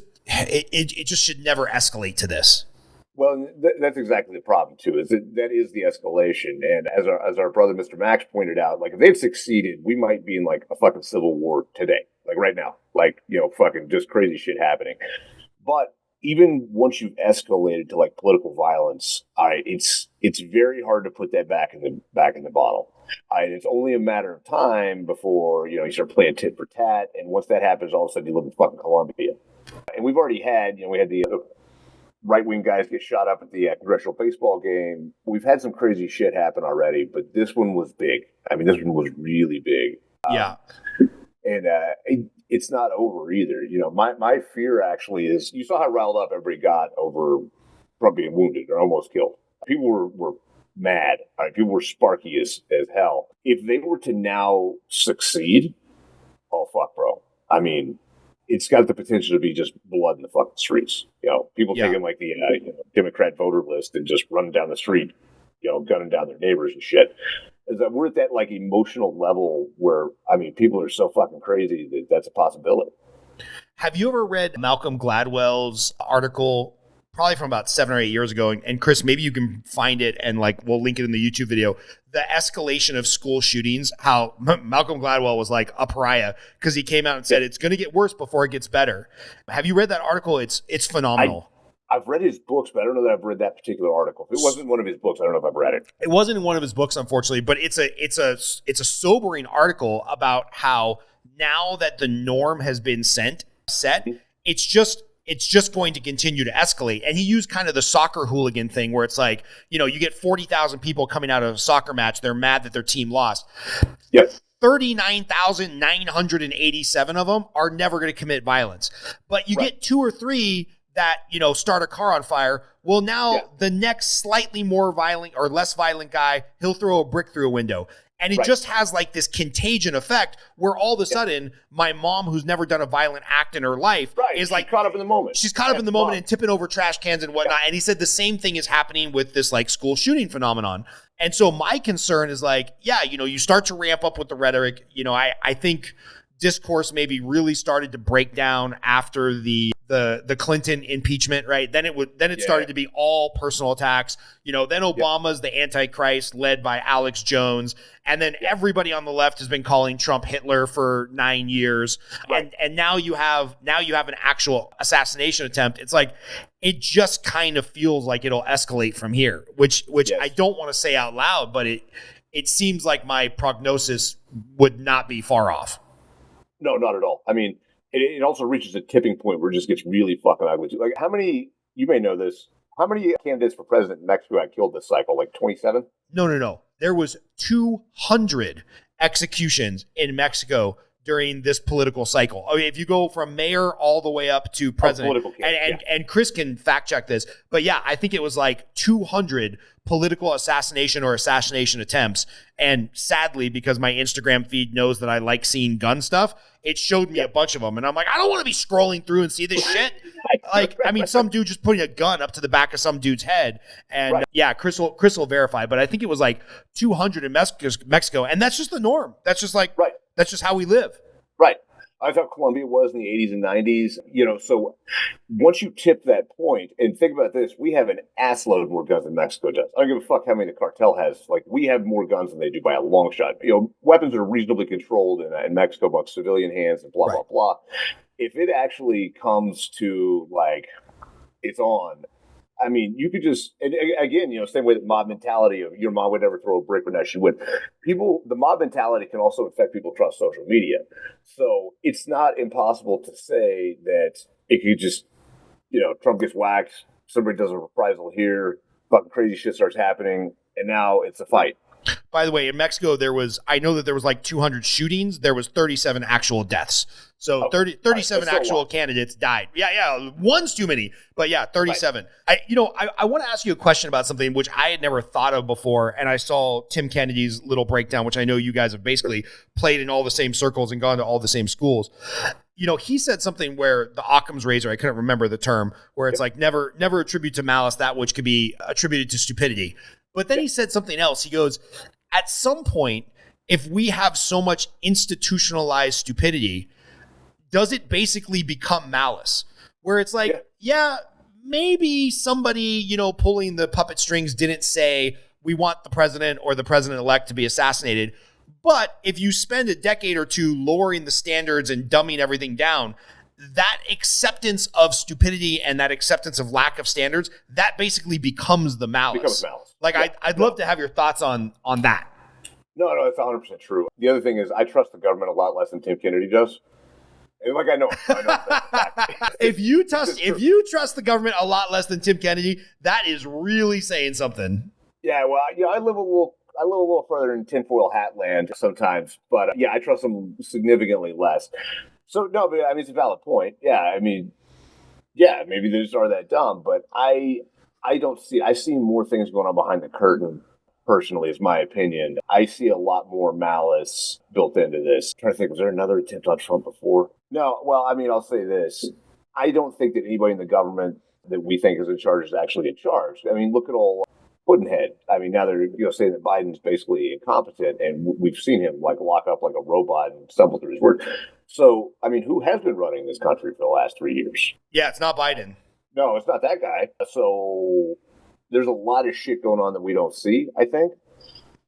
should never escalate to this. Well, that's exactly the problem too. That is the escalation, and as our brother Mr. Max pointed out, like if they'd succeeded, we might be in like a fucking civil war today, like right now, like fucking just crazy shit happening. But even once you've escalated to like political violence, it's very hard to put that back in the bottle. It's only a matter of time before you start playing tit for tat, and once that happens, all of a sudden you live in fucking Colombia, and we've already had we had the right-wing guys get shot up at the congressional baseball game. We've had some crazy shit happen already, but this one was big. I mean, this one was really big. And it's not over either. My fear actually is, you saw how riled up everybody got over Trump being wounded or almost killed. People were mad. People were sparky as hell. If they were to now succeed, oh, fuck, bro. I mean, it's got the potential to be just blood in the fucking streets. People taking like the Democrat voter list and just running down the street, gunning down their neighbors and shit. Is that we're at that like emotional level where, people are so fucking crazy that that's a possibility. Have you ever read Malcolm Gladwell's article, probably from about 7 or 8 years ago? And Chris, maybe you can find it and like we'll link it in the YouTube video. The escalation of school shootings, how Malcolm Gladwell was like a pariah because he came out and said it's going to get worse before it gets better. Have you read that article? It's phenomenal. I've read his books, but I don't know that I've read that particular article. If it wasn't one of his books, I don't know if I've read it. It wasn't in one of his books, unfortunately, but it's a sobering article about how now that the norm has been set, it's just going to continue to escalate. And he used kind of the soccer hooligan thing where it's like, you get 40,000 people coming out of a soccer match. They're mad that their team lost. Yes. 39,987 of them are never going to commit violence. But you get 2 or 3 that, start a car on fire. Well, now the next slightly more violent or less violent guy, he'll throw a brick through a window. And it just has like this contagion effect where all of a sudden my mom, who's never done a violent act in her life, is like caught up in the moment. She's caught up in the moment and tipping over trash cans and whatnot. And he said the same thing is happening with this like school shooting phenomenon. And so my concern is like, you start to ramp up with the rhetoric. I think discourse maybe really started to break down after the Clinton impeachment, right? Then it started to be all personal attacks. Then Obama's the Antichrist led by Alex Jones. And then everybody on the left has been calling Trump Hitler for 9 years. And now you have an actual assassination attempt. It's like, it just kind of feels like it'll escalate from here, which I don't want to say out loud, but it seems like my prognosis would not be far off. No, not at all. I mean, it also reaches a tipping point where it just gets really fucking ugly. Like, how many, you may know this, how many candidates for president in Mexico got killed this cycle? Like 27? No. There was 200 executions in Mexico during this political cycle. I mean, if you go from mayor all the way up to president, and Chris can fact check this, but I think it was like 200 political assassination attempts. And sadly, because my Instagram feed knows that I like seeing gun stuff, it showed me a bunch of them. And I'm like, I don't want to be scrolling through and see this shit. Some dude just putting a gun up to the back of some dude's head. And Chris will verify. But I think it was like 200 in Mexico. And that's just the norm. That's just like, that's just how we live. Right. I thought Colombia was in the 80s and 90s. So once you tip that point, and think about this, we have an assload more guns than Mexico does. I don't give a fuck how many the cartel has. Like, we have more guns than they do by a long shot. Weapons are reasonably controlled in Mexico amongst civilian hands and blah, blah, blah. If it actually comes to, like, it's on, I mean, you could just, and again, same way that mob mentality of your mom would never throw a brick, but now she would. The mob mentality can also affect people trust social media. So it's not impossible to say that it could just, Trump gets whacked, somebody does a reprisal here, fucking crazy shit starts happening, and now it's a fight. By the way, in Mexico, I know that there was like 200 shootings. There was 37 actual deaths. So 37 actual candidates died. Yeah. One's too many, but yeah, 37. Right. I want to ask you a question about something which I had never thought of before. And I saw Tim Kennedy's little breakdown, which I know you guys have basically played in all the same circles and gone to all the same schools. He said something where the Occam's razor, I couldn't remember the term, where it's like never attribute to malice that which could be attributed to stupidity. But then he said something else. He goes, at some point, if we have so much institutionalized stupidity, does it basically become malice? Where it's like, maybe somebody, pulling the puppet strings didn't say we want the president or the president-elect to be assassinated. But if you spend a decade or two lowering the standards and dumbing everything down, that acceptance of stupidity and that acceptance of lack of standards, that basically becomes the malice. Like, I'd love to have your thoughts on that. No, it's 100% true. The other thing is I trust the government a lot less than Tim Kennedy does. And I know if you trust the government a lot less than Tim Kennedy, that is really saying something. Yeah, well, I live a little further in tinfoil hat land sometimes, but I trust them significantly less. So no, but I mean, it's a valid point. Yeah, I mean, maybe they just are that dumb, but I see more things going on behind the curtain. Personally, is my opinion. I see a lot more malice built into this. I'm trying to think, was there another attempt on Trump before? No. Well, I mean, I'll say this: I don't think that anybody in the government that we think is in charge is actually in charge. I mean, look at all Puddinhead. I mean, now they're saying that Biden's basically incompetent, and we've seen him like lock up like a robot and stumble through his words. So, I mean, who has been running this country for the last 3 years? Yeah, it's not Biden. No, it's not that guy. So there's a lot of shit going on that we don't see, I think.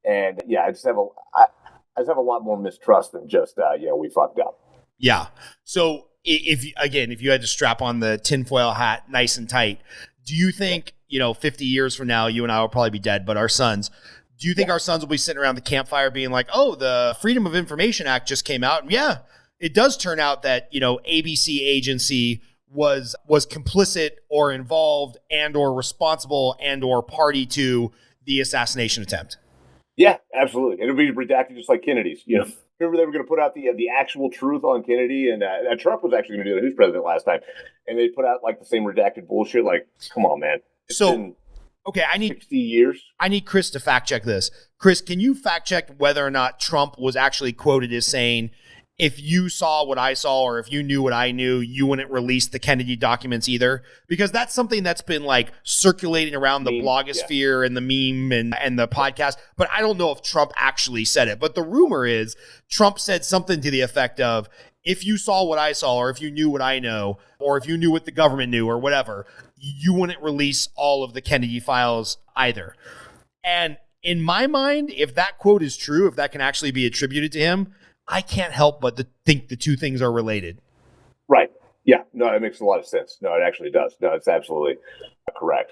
And I just have a lot more mistrust than just we fucked up. Yeah. So if you had to strap on the tinfoil hat nice and tight, do you think 50 years from now you and I will probably be dead, but our sons? Do you think our sons will be sitting around the campfire being like, "Oh, the Freedom of Information Act just came out"? And yeah, it does turn out that ABC agency was complicit or involved and or responsible and or party to the assassination attempt. Yeah, absolutely. It'll be redacted just like Kennedy's. Remember they were going to put out the actual truth on Kennedy, and Trump was actually going to do that. He was president last time, and they put out like the same redacted bullshit. Like, come on, man. It's been I need 60 years. I need Chris to fact check this. Chris, can you fact check whether or not Trump was actually quoted as saying, if you saw what I saw or if you knew what I knew, you wouldn't release the Kennedy documents either? Because that's something that's been like circulating around the blogosphere and the meme and the podcast. But I don't know if Trump actually said it. But the rumor is Trump said something to the effect of, if you saw what I saw or if you knew what I know or if you knew what the government knew or whatever, you wouldn't release all of the Kennedy files either. And in my mind, if that quote is true, if that can actually be attributed to him, I can't help but to think the two things are related. Right. Yeah. No, it makes a lot of sense. No, it actually does. No, it's absolutely correct.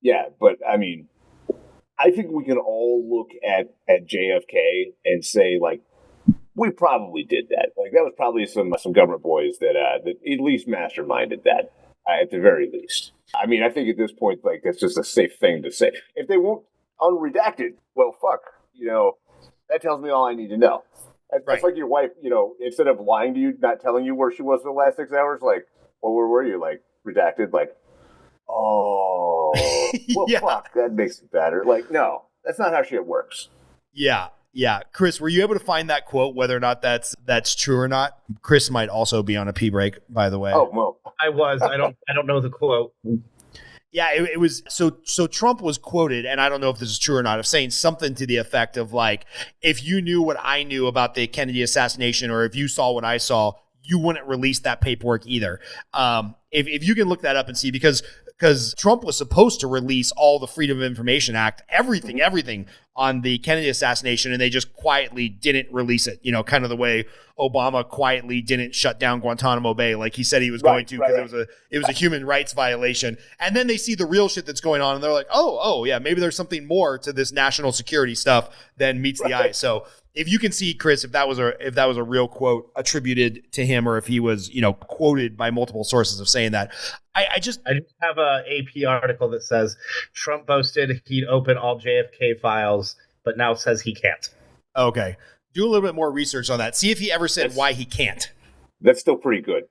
Yeah. But I mean, I think we can all look at JFK and say, like, we probably did that. Like, that was probably some government boys that at least masterminded that, at the very least. I mean, I think at this point, like, that's just a safe thing to say. If they won't unredacted, well, fuck, that tells me all I need to know. That's like your wife, instead of lying to you, not telling you where she was for the last 6 hours, like, well, where were you? Like, redacted, like, oh, well, fuck, that makes it better. Like, no, that's not how shit works. Yeah. Yeah. Chris, were you able to find that quote, whether or not that's true or not? Chris might also be on a pee break, by the way. Oh, well. I was. I don't know the quote. Yeah, it was so Trump was quoted, and I don't know if this is true or not, of saying something to the effect of like, if you knew what I knew about the Kennedy assassination, or if you saw what I saw, you wouldn't release that paperwork either. If you can look that up and see, because Trump was supposed to release all the Freedom of Information Act, everything on the Kennedy assassination, and they just quietly didn't release it, kind of the way Obama quietly didn't shut down Guantanamo Bay like he said he was going to, because it was a human rights violation. And then they see the real shit that's going on, and they're like, oh yeah, maybe there's something more to this national security stuff than meets the eye. So if you can see, Chris, if that was a real quote attributed to him, or if he was, quoted by multiple sources of saying that, I just have a AP article that says Trump boasted he'd open all JFK files, but now says he can't. Okay, do a little bit more research on that. See if he ever said why he can't. That's still pretty good.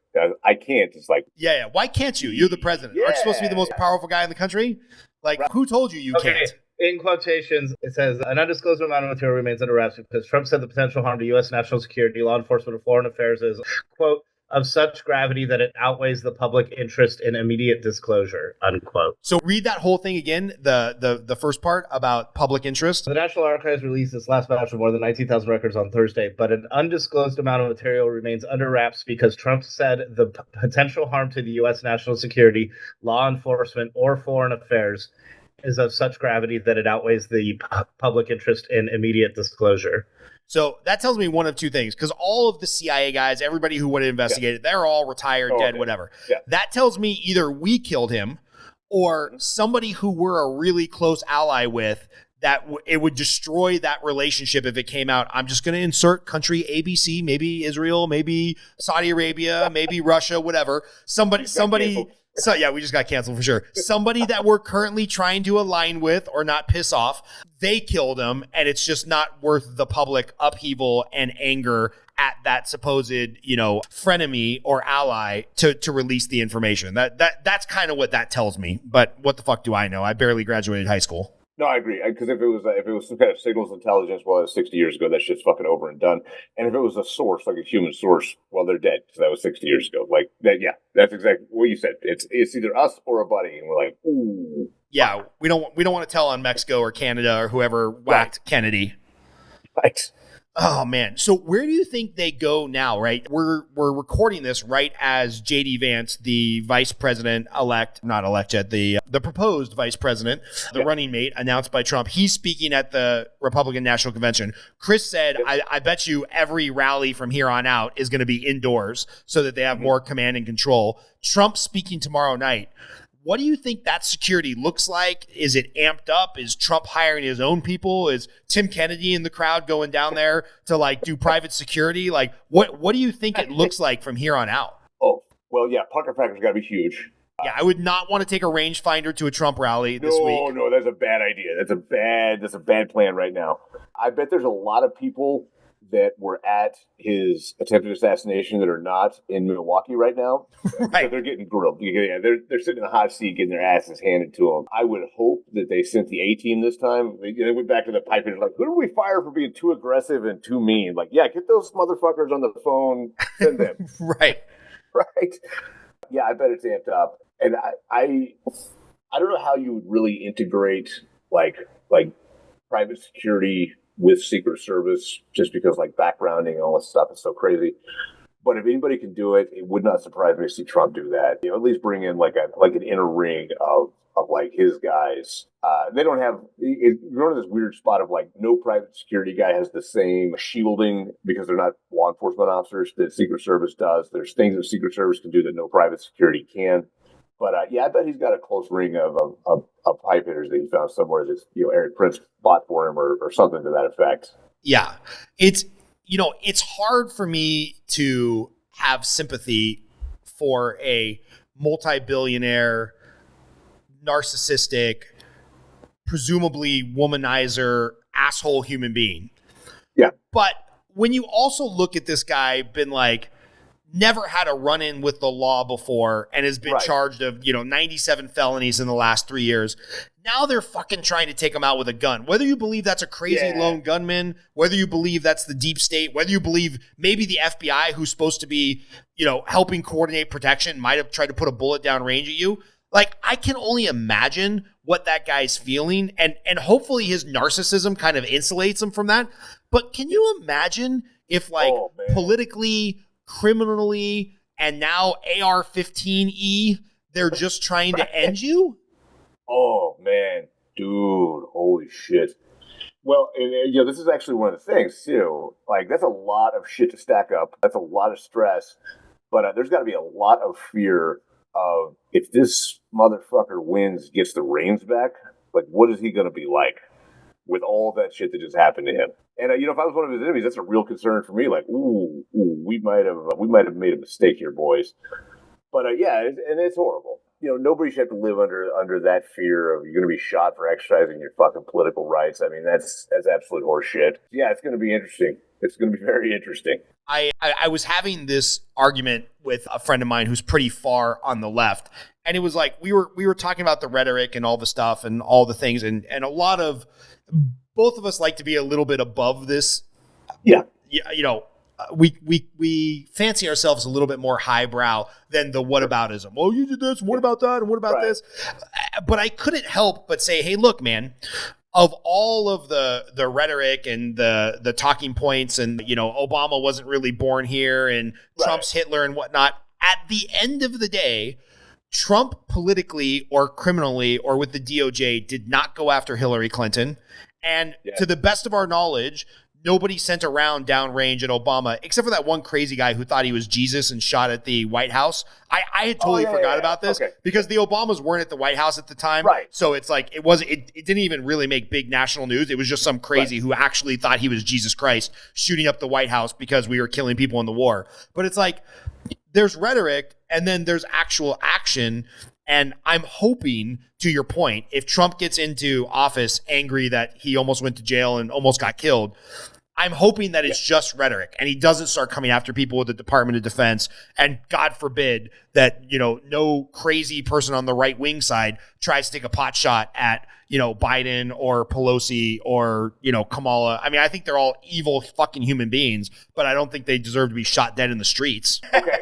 I can't. It's like, yeah. Why can't you? You're the president. Aren't you supposed to be the most powerful guy in the country? Like, who told you can't? In quotations, it says, an undisclosed amount of material remains under wraps because Trump said the potential harm to U.S. national security, law enforcement, or foreign affairs is, quote, of such gravity that it outweighs the public interest in immediate disclosure, unquote. So read that whole thing again, the first part about public interest. The National Archives released its last batch of more than 19,000 records on Thursday, but an undisclosed amount of material remains under wraps because Trump said the potential harm to the U.S. national security, law enforcement, or foreign affairs is of such gravity that it outweighs the public interest in immediate disclosure. So that tells me one of two things, because all of the CIA guys, everybody who would have investigated, they're all retired, dead, whatever. Yeah. That tells me either we killed him or somebody who we're a really close ally with, that it would destroy that relationship if it came out. I'm just going to insert country ABC, maybe Israel, maybe Saudi Arabia, maybe Russia, whatever. Somebody. So yeah, we just got canceled for sure. Somebody that we're currently trying to align with or not piss off, they killed him, and it's just not worth the public upheaval and anger at that supposed, frenemy or ally to release the information. That's kind of what that tells me. But what the fuck do I know? I barely graduated high school. No, I agree. Because if it was some kind of signals intelligence, well, it was 60 years ago. That shit's fucking over and done. And if it was a source, like a human source, well, they're dead because that was 60 years ago. Like that, yeah, that's exactly what you said. It's either us or a buddy, and we're like, ooh, yeah, we don't want to tell on Mexico or Canada or whoever whacked Kennedy. Right. Oh man. So where do you think they go now, right? We're recording this right as JD Vance, the vice president not elect yet, the proposed vice president, the running mate announced by Trump. He's speaking at the Republican National Convention. Chris said, I bet you every rally from here on out is going to be indoors so that they have more command and control. Trump's speaking tomorrow night. What do you think that security looks like? Is it amped up? Is Trump hiring his own people? Is Tim Kennedy in the crowd going down there to do private security? Like, what do you think it looks like from here on out? Oh, well, yeah, pucker factor's got to be huge. Yeah, I would not want to take a rangefinder to a Trump rally this week. No, that's a bad idea. That's a bad plan right now. I bet there's a lot of people that were at his attempted assassination that are not in Milwaukee right now. Right. So they're getting grilled. Yeah, they're sitting in the hot seat getting their asses handed to them. I would hope that they sent the A-team this time. They went back to the pipe and like, who do we fire for being too aggressive and too mean? Like, yeah, get those motherfuckers on the phone, send them. Right. Yeah, I bet it's amped up. And I don't know how you would really integrate like private security with Secret Service, just because like backgrounding and all this stuff is so crazy. But if anybody can do it, it would not surprise me to see Trump do that. At least bring in like an inner ring of like his guys. They don't have, you're in this weird spot of like no private security guy has the same shielding because they're not law enforcement officers that Secret Service does. There's things that Secret Service can do that no private security can. But I bet he's got a close ring of pipe hitters that he found somewhere that Eric Prince bought for him or something to that effect. Yeah, it's hard for me to have sympathy for a multi-billionaire, narcissistic, presumably womanizer, asshole human being. Yeah, but when you also look at this guy, been like, never had a run-in with the law before and has been charged of, 97 felonies in the last 3 years. Now they're fucking trying to take him out with a gun. Whether you believe that's a crazy lone gunman, whether you believe that's the deep state, whether you believe maybe the FBI, who's supposed to be, helping coordinate protection, might have tried to put a bullet down range at you. Like, I can only imagine what that guy's feeling, and hopefully his narcissism kind of insulates him from that. But can you imagine if, politically criminally, and now AR-15E, they're just trying to end you? Oh, man. Dude, holy shit. Well, and, this is actually one of the things, too. Like, that's a lot of shit to stack up. That's a lot of stress. But there's got to be a lot of fear of, if this motherfucker wins, gets the reins back, like, what is he going to be like with all that shit that just happened to him? And, if I was one of his enemies, that's a real concern for me. Like, we might have made a mistake here, boys. But, and it's horrible. Nobody should have to live under that fear of you're going to be shot for exercising your fucking political rights. I mean, that's absolute horseshit. Yeah, it's going to be interesting. It's going to be very interesting. I was having this argument with a friend of mine who's pretty far on the left, and it was like we were talking about the rhetoric and all the stuff and all the things, and a lot of both of us like to be a little bit above this. Yeah. We fancy ourselves a little bit more highbrow than the whataboutism. Oh, you did this. What about that? And what about this? But I couldn't help but say, hey, look, man, of all of the rhetoric and the talking points and, Obama wasn't really born here and Trump's Hitler and whatnot, at the end of the day, Trump politically or criminally or with the DOJ did not go after Hillary Clinton. And to the best of our knowledge, nobody sent a round downrange at Obama, except for that one crazy guy who thought he was Jesus and shot at the White House. I had totally forgot about this because the Obamas weren't at the White House at the time. Right. So it's like, it didn't even really make big national news. It was just some crazy who actually thought he was Jesus Christ shooting up the White House because we were killing people in the war. But it's like, there's rhetoric and then there's actual action. And I'm hoping, to your point, if Trump gets into office angry that he almost went to jail and almost got killed, I'm hoping that it's just rhetoric and he doesn't start coming after people with the Department of Defense. And God forbid that, no crazy person on the right wing side tries to take a pot shot at, Biden or Pelosi or, Kamala. I mean, I think they're all evil fucking human beings, but I don't think they deserve to be shot dead in the streets. Okay.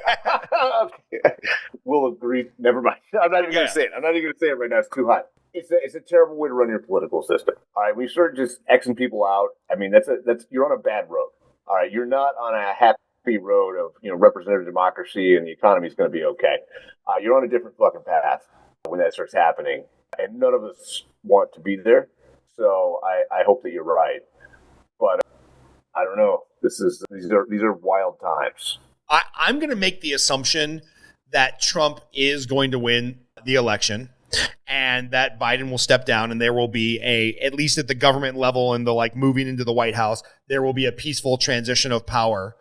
We'll agree. Never mind. I'm not even going to say it. I'm not even going to say it right now. It's too hot. It's a terrible way to run your political system. All right, we start just Xing people out. I mean, that's you're on a bad road. All right, you're not on a happy road of representative democracy and the economy is going to be okay. You're on a different fucking path when that starts happening, and none of us want to be there. So I hope that you're right, but I don't know. These are wild times. I'm going to make the assumption that Trump is going to win the election. And that Biden will step down and there will be at least at the government level and the moving into the White House, there will be a peaceful transition of power.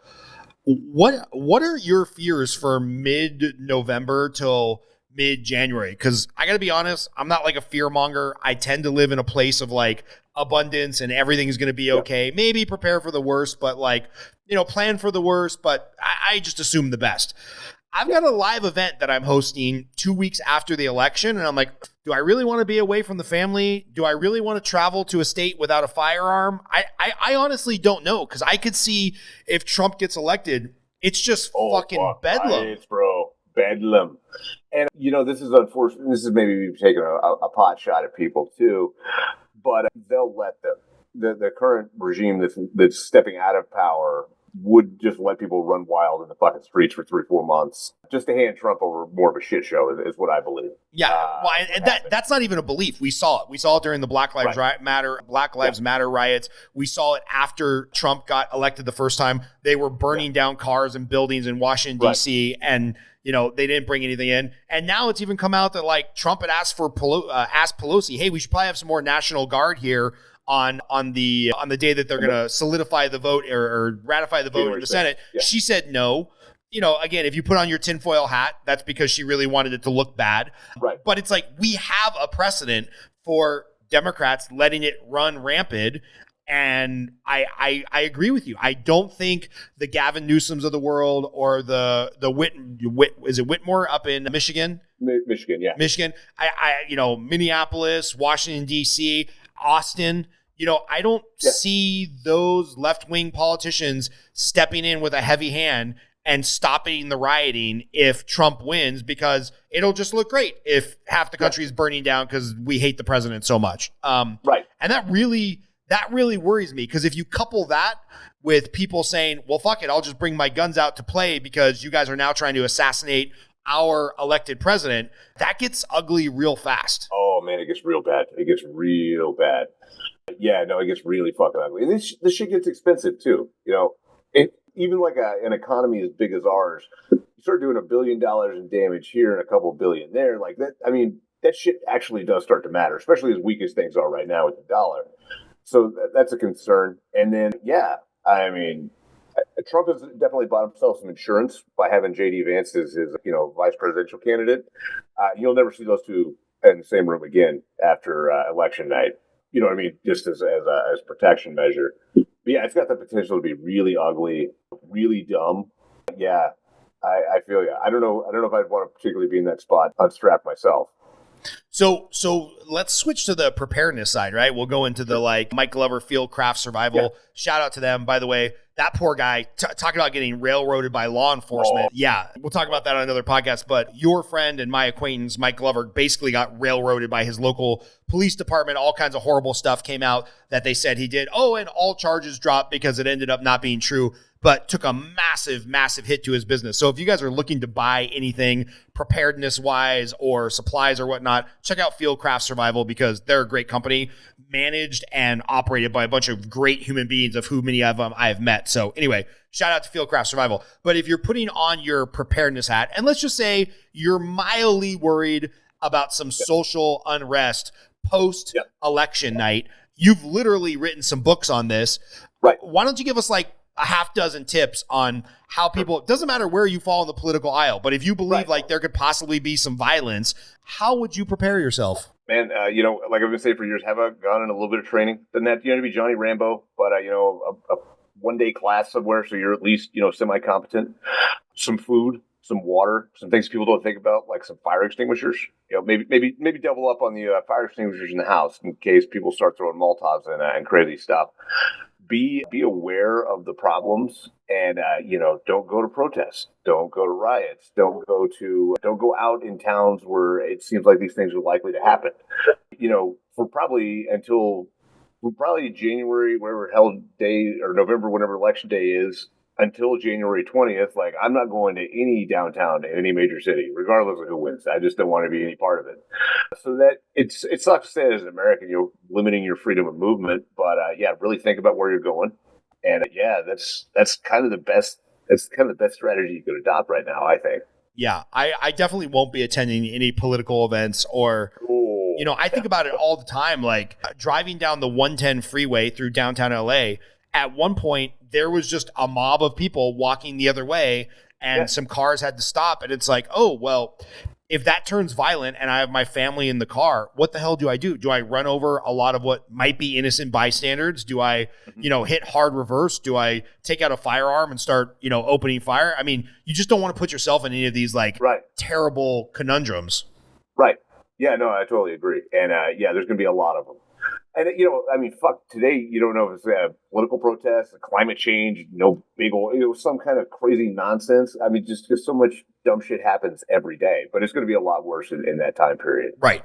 What are your fears for mid-November till mid-January? Because I got to be honest, I'm not like a fear monger. I tend to live in a place of abundance and everything is going to be okay. Yeah. Maybe prepare for the worst, but plan for the worst, but I just assume the best. I've got a live event that I'm hosting 2 weeks after the election. And I'm like, do I really want to be away from the family? Do I really want to travel to a state without a firearm? I honestly don't know. Because I could see if Trump gets elected, it's just fucking bedlam. It's bro. Bedlam. And, this is unfortunate. This is maybe taking a pot shot at people too. But they'll let them. The current regime that's stepping out of power would just let people run wild in the fucking streets for 3-4 months just to hand Trump over more of a shit show is what I believe. Yeah, and that's not even a belief. We saw it. We saw it during the Black Lives Matter riots. We saw it after Trump got elected the first time. They were burning down cars and buildings in Washington, D.C., and they didn't bring anything in. And now it's even come out that Trump had asked Pelosi, hey, we should probably have some more National Guard here on the day that they're going to solidify the vote or ratify the vote in the Senate. Yeah. She said no. Again, if you put on your tinfoil hat, that's because she really wanted it to look bad. Right. But it's we have a precedent for Democrats letting it run rampant. And I agree with you. I don't think the Gavin Newsoms of the world or the is it Whitmore up in Michigan? Michigan, yeah. Michigan. Minneapolis, Washington, D.C., Austin. I don't see those left-wing politicians stepping in with a heavy hand and stopping the rioting if Trump wins, because it'll just look great if half the country is burning down because we hate the president so much. Right. And that really worries me, because if you couple that with people saying, well, fuck it, I'll just bring my guns out to play because you guys are now trying to assassinate our elected president, that gets ugly real fast. Oh, man, it gets real bad. It gets real bad. Yeah, no, it gets really fucking ugly. And this shit gets expensive, too. Even like an economy as big as ours, you start doing $1 billion in damage here and a couple billion there. Like that, I mean, that shit actually does start to matter, especially as weak as things are right now with the dollar. So that's a concern. And then, yeah, I mean, Trump has definitely bought himself some insurance by having J.D. Vance as his, vice presidential candidate. You'll never see those two in the same room again after election night. You know what I mean? Just as protection measure. But yeah, it's got the potential to be really ugly, really dumb. Yeah, I feel you. I don't know if I'd want to particularly be in that spot unstrapped myself. So let's switch to the preparedness side, right? We'll go into the Mike Glover Fieldcraft Survival. Yeah. Shout out to them, by the way. That poor guy, talking about getting railroaded by law enforcement. Oh. Yeah, we'll talk about that on another podcast. But your friend and my acquaintance, Mike Glover, basically got railroaded by his local police department. All kinds of horrible stuff came out that they said he did. Oh, and all charges dropped because it ended up not being true, but took a massive, massive hit to his business. So if you guys are looking to buy anything preparedness-wise or supplies or whatnot, check out Fieldcraft Survival because they're a great company, managed and operated by a bunch of great human beings, of who many of them I have met. So anyway, shout out to Fieldcraft Survival. But if you're putting on your preparedness hat, and let's just say you're mildly worried about some social unrest post-election night, you've literally written some books on this. Right. Why don't you give us a half dozen tips on how people, it doesn't matter where you fall in the political aisle, but if you believe there could possibly be some violence, how would you prepare yourself? Man, like I've been saying for years, have a gun and a little bit of training. Doesn't have to be Johnny Rambo, but a one-day class somewhere so you're at least, semi-competent. Some food, some water, some things people don't think about, like some fire extinguishers. Maybe double up on the fire extinguishers in the house in case people start throwing Molotovs and crazy stuff. Be aware of the problems and, don't go to protests. Don't go to riots. Don't go out in towns where it seems like these things are likely to happen. For probably January, wherever held day, or November, whenever election day is, until January 20th, I'm not going to any downtown in any major city, regardless of who wins. I just don't want to be any part of it. So that it sucks to say as an American, limiting your freedom of movement, but really think about where you're going. And that's kind of the best. That's kind of the best strategy you could adopt right now, I think. Yeah, I definitely won't be attending any political events or. I think about it all the time, driving down the 110 freeway through downtown LA. At one point, there was just a mob of people walking the other way, and some cars had to stop. And it's like, oh, well, if that turns violent and I have my family in the car, what the hell do I do? Do I run over a lot of what might be innocent bystanders? Do I, hit hard reverse? Do I take out a firearm and start, opening fire? I mean, you just don't want to put yourself in any of these terrible conundrums. Right. Yeah, no, I totally agree. And there's going to be a lot of them. And, fuck, today, you don't know if it's a political protest, a climate change, big oil, some kind of crazy nonsense. I mean, just because so much dumb shit happens every day. But it's going to be a lot worse in that time period. Right.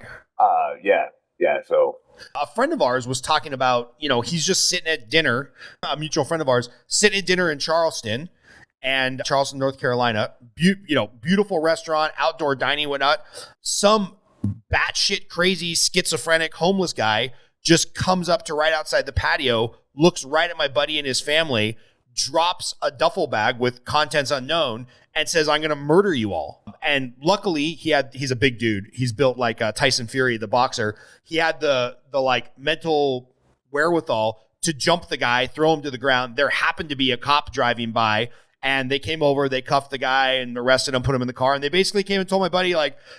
So. A friend of ours was talking about, he's just sitting at dinner, a mutual friend of ours, sitting at dinner in Charleston, North Carolina. Beautiful restaurant, outdoor dining, whatnot. Some batshit crazy, schizophrenic, homeless guy just comes up to right outside the patio, looks right at my buddy and his family, drops a duffel bag with contents unknown, and says, I'm going to murder you all. And luckily, he's a big dude. He's built like Tyson Fury, the boxer. He had the mental wherewithal to jump the guy, throw him to the ground. There happened to be a cop driving by, and they came over, they cuffed the guy and arrested him, put him in the car. And they basically came and told my buddy,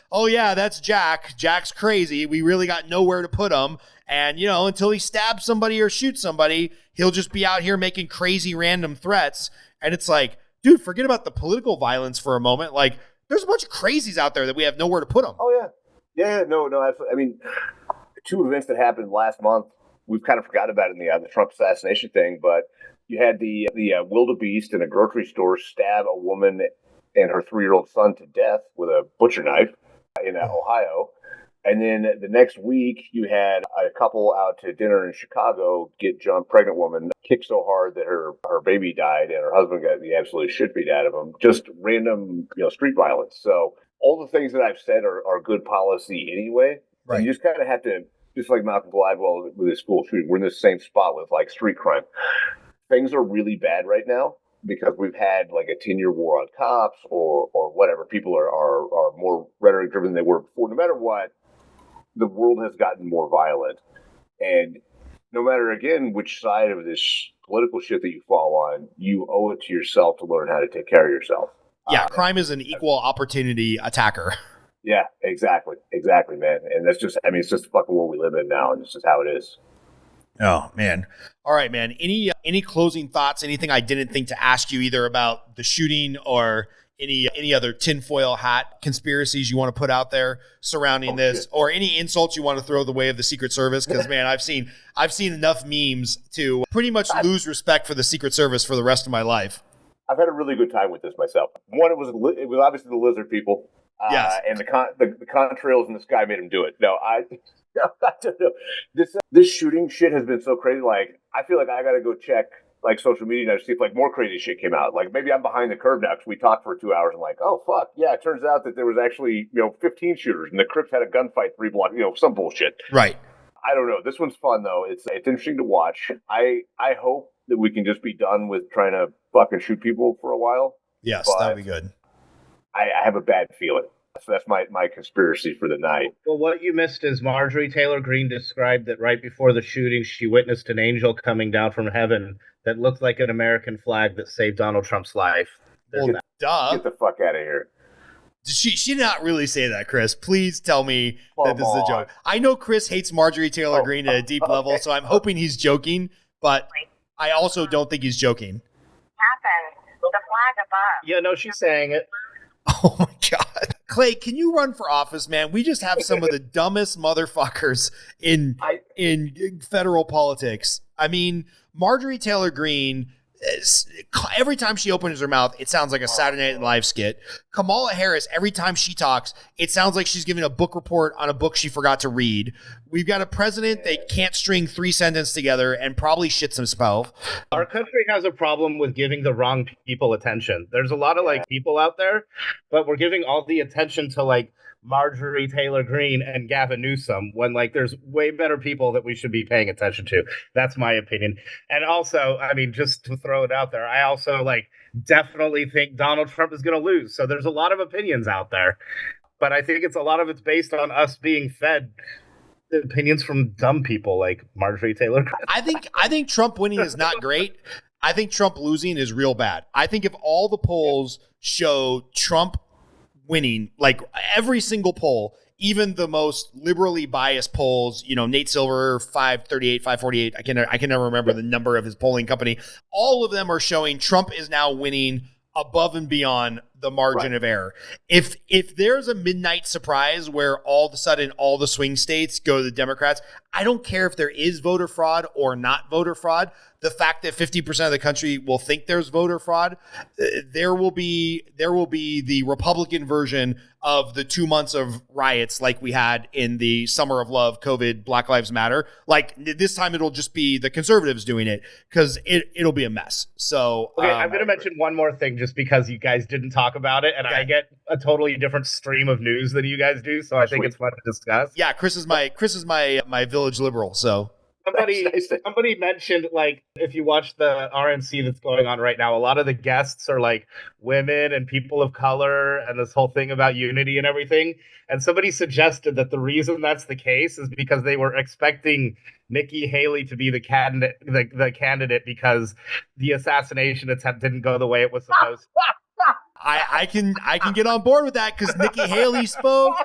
oh, yeah, that's Jack. Jack's crazy. We really got nowhere to put him. And, until he stabs somebody or shoots somebody, he'll just be out here making crazy random threats. And it's like, dude, forget about the political violence for a moment. There's a bunch of crazies out there that we have nowhere to put them. Oh, yeah. Yeah, no, absolutely. I mean, two events that happened last month, we've kind of forgot about in the Trump assassination thing, but you had the wildebeest in a grocery store stab a woman and her 3-year-old son to death with a butcher knife in Ohio. And then the next week, you had a couple out to dinner in Chicago get jumped, pregnant woman, kicked so hard that her baby died and her husband got the absolute shit beat out of him. Just random, street violence. So all the things that I've said are good policy anyway. Right. And you just kind of have to, just like Malcolm Gladwell with his school shooting, we're in the same spot with like street crime. Things are really bad right now because we've had like a 10-year war on cops or whatever. People are more rhetoric driven than they were before. No matter what, the world has gotten more violent. And no matter, again, which side of this political shit that you fall on, you owe it to yourself to learn how to take care of yourself. Yeah, crime is an equal opportunity attacker. Yeah, exactly, man. And that's just, it's just the fucking world we live in now, and it's just how it is. Oh, man. All right, man. Any closing thoughts, anything I didn't think to ask you either about the shooting or any other tinfoil hat conspiracies you want to put out there surrounding this, shit, or any insults you want to throw the way of the Secret Service? Because, man, I've seen enough memes to pretty much lose respect for the Secret Service for the rest of my life. I've had a really good time with this myself. One, it was obviously the lizard people. Yes. And the contrails in the sky made him do it. No, I don't know. This shooting shit has been so crazy. Like, I feel like I got to go check like social media now to see if like more crazy shit came out. Like maybe I'm behind the curve now because we talked for 2 hours and like, oh fuck, yeah, it turns out that there was actually 15 shooters and the Crips had a gunfight 3 blocks. Some bullshit. Right. I don't know. This one's fun though. It's interesting to watch. I hope that we can just be done with trying to fucking shoot people for a while. Yes, that'd be good. I have a bad feeling. So that's my conspiracy for the night. Well, what you missed is Marjorie Taylor Greene described that right before the shooting, she witnessed an angel coming down from heaven that looked like an American flag that saved Donald Trump's life. Well, duh. Get the fuck out of here. She did not really say that, Chris. Please tell me that this is a joke. I know Chris hates Marjorie Taylor Greene at a deep level, so I'm hoping he's joking, but I also don't think he's joking. Happened. The flag above. Yeah, no, she's saying it. Oh my God. Clay, can you run for office, man? We just have some of the dumbest motherfuckers in federal politics. I mean, Marjorie Taylor Greene, every time she opens her mouth, it sounds like a Saturday Night Live skit. Kamala Harris, every time she talks, it sounds like she's giving a book report on a book she forgot to read. We've got a president that can't string 3 sentences together and probably shits himself. Our country has a problem with giving the wrong people attention. There's a lot of people out there, but we're giving all the attention to Marjorie Taylor Greene and Gavin Newsom when there's way better people that we should be paying attention to. That's my opinion. And also, just to throw it out there, I also definitely think Donald Trump is going to lose. So there's a lot of opinions out there, but I think a lot of it's based on us being fed opinions from dumb people like Marjorie Taylor Greene. I think Trump winning is not great. I think Trump losing is real bad. I think if all the polls show Trump winning, every single poll, even the most liberally biased polls, Nate Silver, 538, 548, I can never remember the number of his polling company. All of them are showing Trump is now winning above and beyond the margin of error. If there's a midnight surprise where all of a sudden all the swing states go to the Democrats, I don't care if there is voter fraud or not voter fraud. The fact that 50% of the country will think there's voter fraud, there will be the Republican version of the 2 months of riots like we had in the summer of love, COVID, Black Lives Matter. This time it'll just be the conservatives doing it because it'll be a mess. So okay, I'm going to mention one more thing just because you guys didn't talk about it, and I get a totally different stream of news than you guys do, so I think it's fun to discuss. Yeah, Chris is my village liberal, so. Somebody mentioned, if you watch the RNC that's going on right now, a lot of the guests are women and people of color and this whole thing about unity and everything. And somebody suggested that the reason that's the case is because they were expecting Nikki Haley to be the candidate because the assassination attempt didn't go the way it was supposed to. I can get on board with that because Nikki Haley spoke,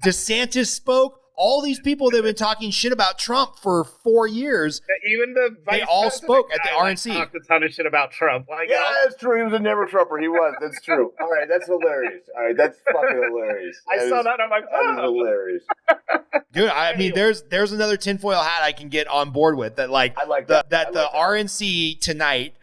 DeSantis spoke. All these people that have been talking shit about Trump for 4 years, even they all spoke at the RNC. Talked a ton of shit about Trump. That's true. He was a never Trumper. He was. That's true. All right, that's hilarious. All right, that's fucking hilarious. I saw that on my phone. That is hilarious. Dude, I mean, there's another tinfoil hat I can get on board with that. I like that. The RNC tonight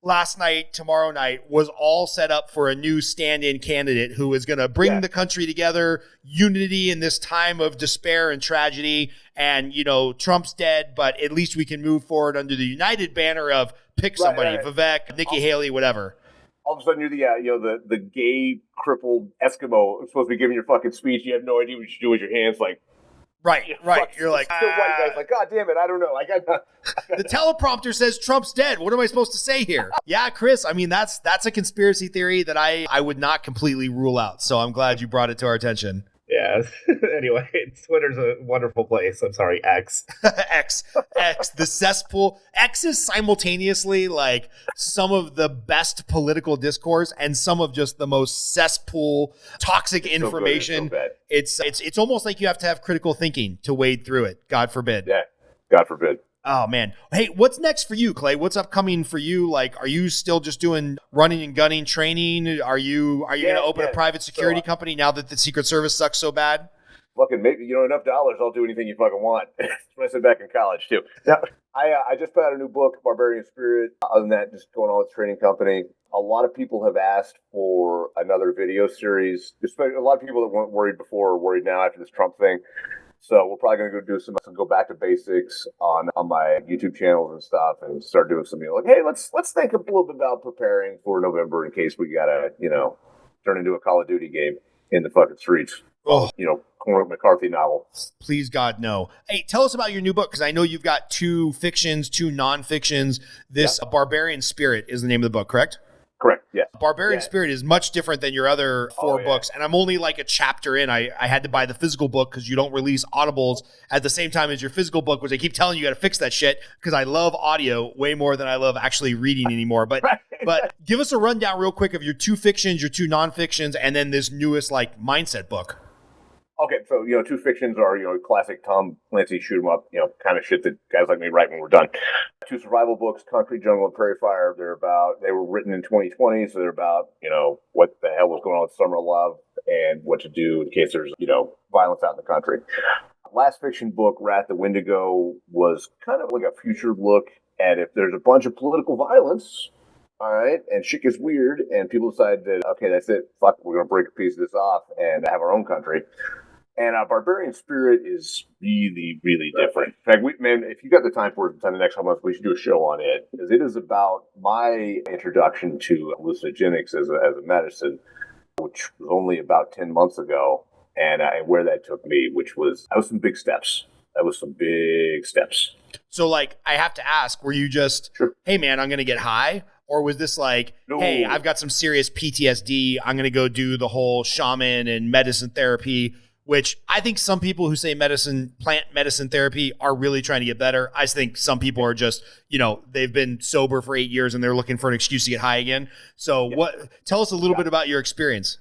last night, tomorrow night, was all set up for a new stand-in candidate who is going to bring the country together, unity in this time of despair and tragedy. And, Trump's dead, but at least we can move forward under the united banner of pick somebody, Vivek, Nikki Haley, whatever. All of a sudden, you're the gay, crippled Eskimo supposed to be giving your fucking speech. You have no idea what you should do with your hands. Like, right. You're like, still white guys. Like, God damn it, I don't know. Like, the teleprompter says Trump's dead. What am I supposed to say here? Yeah, Chris. I mean, that's a conspiracy theory that I would not completely rule out. So I'm glad you brought it to our attention. Yeah. Anyway, Twitter's a wonderful place. I'm sorry, X. X, the cesspool. X is simultaneously like some of the best political discourse and some of just the most cesspool toxic information. It's almost like you have to have critical thinking to wade through it. God forbid. Yeah. God forbid. Oh, man. Hey, what's next for you, Clay? What's upcoming for you? Like, are you still just doing running and gunning training? Are you going to open a private security company now that the Secret Service sucks so bad? Fucking maybe, enough dollars, I'll do anything you fucking want. That's what I said back in college, too. Now, I just put out a new book, Barbarian Spirit. Other than that, just going on with training company. A lot of people have asked for another video series. Especially a lot of people that weren't worried before are worried now after this Trump thing. So we're probably going to go do some go back to basics on my YouTube channels and stuff, and start doing some, like, hey, let's think a little bit about preparing for November in case we got to, turn into a Call of Duty game in the fucking streets. Oh, Cormac McCarthy novel. Please, God, no. Hey, tell us about your new book, because I know you've got 2 fictions, 2 non-fictions. This Barbarian Spirit is the name of the book, correct? Correct, yeah. Barbarian Spirit is much different than your other 4 books, and I'm only like a chapter in. I had to buy the physical book because you don't release audibles at the same time as your physical book, which I keep telling you got to fix that shit because I love audio way more than I love actually reading anymore. But but give us a rundown real quick of your 2 fictions, your 2 non-fictions, and then this newest like mindset book. Okay, so, 2 fictions are, classic Tom Clancy shoot 'em up, kind of shit that guys like me write when we're done. 2 survival books, Concrete Jungle and Prairie Fire. They were written in 2020, so they're about, what the hell was going on with Summer of Love and what to do in case there's, violence out in the country. Last fiction book, Wrath the Wendigo, was kind of like a future look at if there's a bunch of political violence, all right, and shit gets weird, and people decide that, okay, that's it, fuck, we're going to break a piece of this off and have our own country. And Barbarian Spirit is really, really different. In fact, if you got the time for it in the next couple months, we should do a show on it. Because it is about my introduction to hallucinogenics as a medicine, which was only about 10 months ago, and where that took me, that was some big steps. So, like, I have to ask, were you just, hey, man, I'm going to get high? Or was this like, hey, I've got some serious PTSD. I'm going to go do the whole shaman and medicine therapy, which I think some people who say plant medicine therapy are really trying to get better. I think some people are just, they've been sober for 8 years and they're looking for an excuse to get high again. So tell us a little bit about your experience.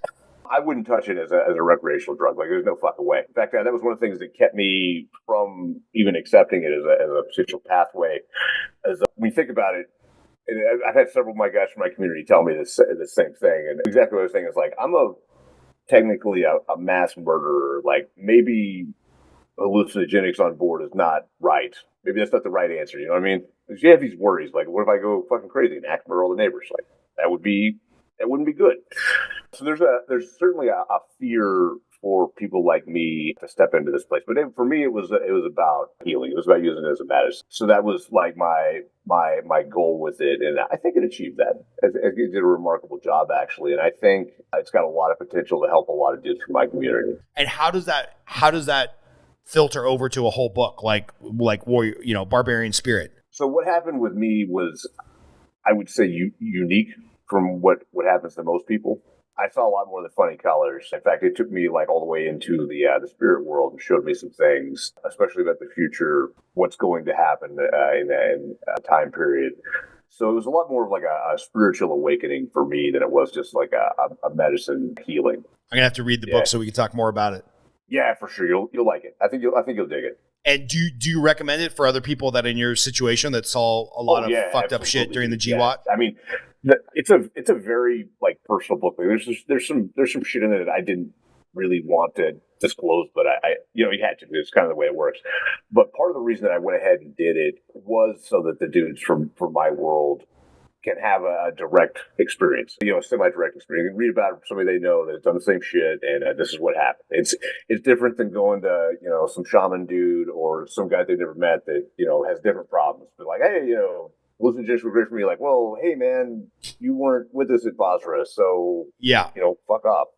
I wouldn't touch it as a recreational drug. Like, there's no fucking way. In fact, that was one of the things that kept me from even accepting it as a potential pathway. When you think about it, and I've had several of my guys from my community tell me the same thing. And exactly what I was saying is, like, I'm technically a mass murderer. Like, maybe hallucinogenics on board is not right. Maybe that's not the right answer. You know what I mean? Because you have these worries. Like, what if I go fucking crazy and act murder all the neighbors? Like, that wouldn't be good. So there's certainly a fear for people like me to step into this place. But for me, it was about healing. It was about using it as a medicine. So that was like my goal with it, and I think it achieved that. It did a remarkable job, actually, and I think it's got a lot of potential to help a lot of dudes from my community. And how does that filter over to a whole book like Warrior, Barbarian Spirit? So what happened with me was, I would say, unique from what happens to most people. I saw a lot more than funny colors. In fact, it took me like all the way into the spirit world and showed me some things, especially about the future, what's going to happen in a time period. So it was a lot more of like a spiritual awakening for me than it was just like a medicine healing. I'm gonna have to read the book so we can talk more about it. Yeah, for sure. You'll like it. I think you'll dig it. And do you recommend it for other people that are in your situation that saw a lot of fucked up shit during the GWAT? I mean, it's a very like personal book. Like, there's some shit in it that I didn't really want to disclose, but I you had to. It's kind of the way it works. But part of the reason that I went ahead and did it was so that the dudes from my world can have a direct experience, a semi-direct experience. You can read about somebody they know that's done the same shit, and this is what happened. It's different than going to some shaman dude or some guy they never met that has different problems. But like, hey, hallucinogens were great for me. Like, well, hey man, you weren't with us at Basra, so yeah, fuck off.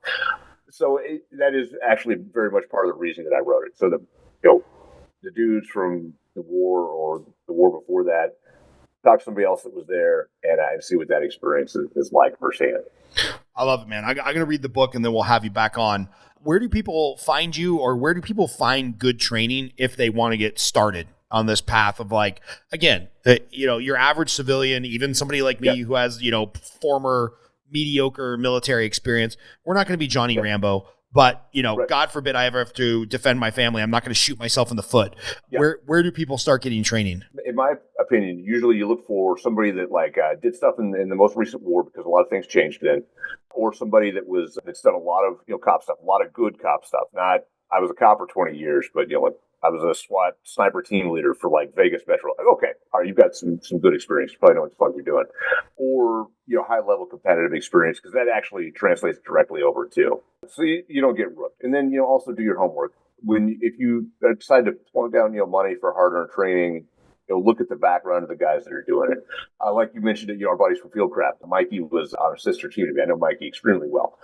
So that is actually very much part of the reason that I wrote it. So the dudes from the war or the war before that, talk to somebody else that was there and see what that experience is like firsthand. I love it, man. I'm going to read the book and then we'll have you back on. Where do people find you, or where do people find good training if they want to get started on this path of, like, again, your average civilian, even somebody like me who has, former mediocre military experience, we're not going to be Johnny Rambo. But, right. God forbid I ever have to defend my family. I'm not going to shoot myself in the foot. Yeah. Where do people start getting training? In my opinion, usually you look for somebody that did stuff in the most recent war, because a lot of things changed then, or somebody that's done a lot of cop stuff, a lot of good cop stuff. Not I was a cop for 20 years, but I was a SWAT sniper team leader for Vegas Metro. Like, okay, all right, you've got some good experience. You probably know what the fuck you're doing, or high level competitive experience, because that actually translates directly over too. So you don't get rooked, and then also do your homework. If you decide to plunk down money for hard earned training, look at the background of the guys that are doing it. Like you mentioned, our buddies from Fieldcraft. Mikey was on our sister team to me. I know Mikey extremely well.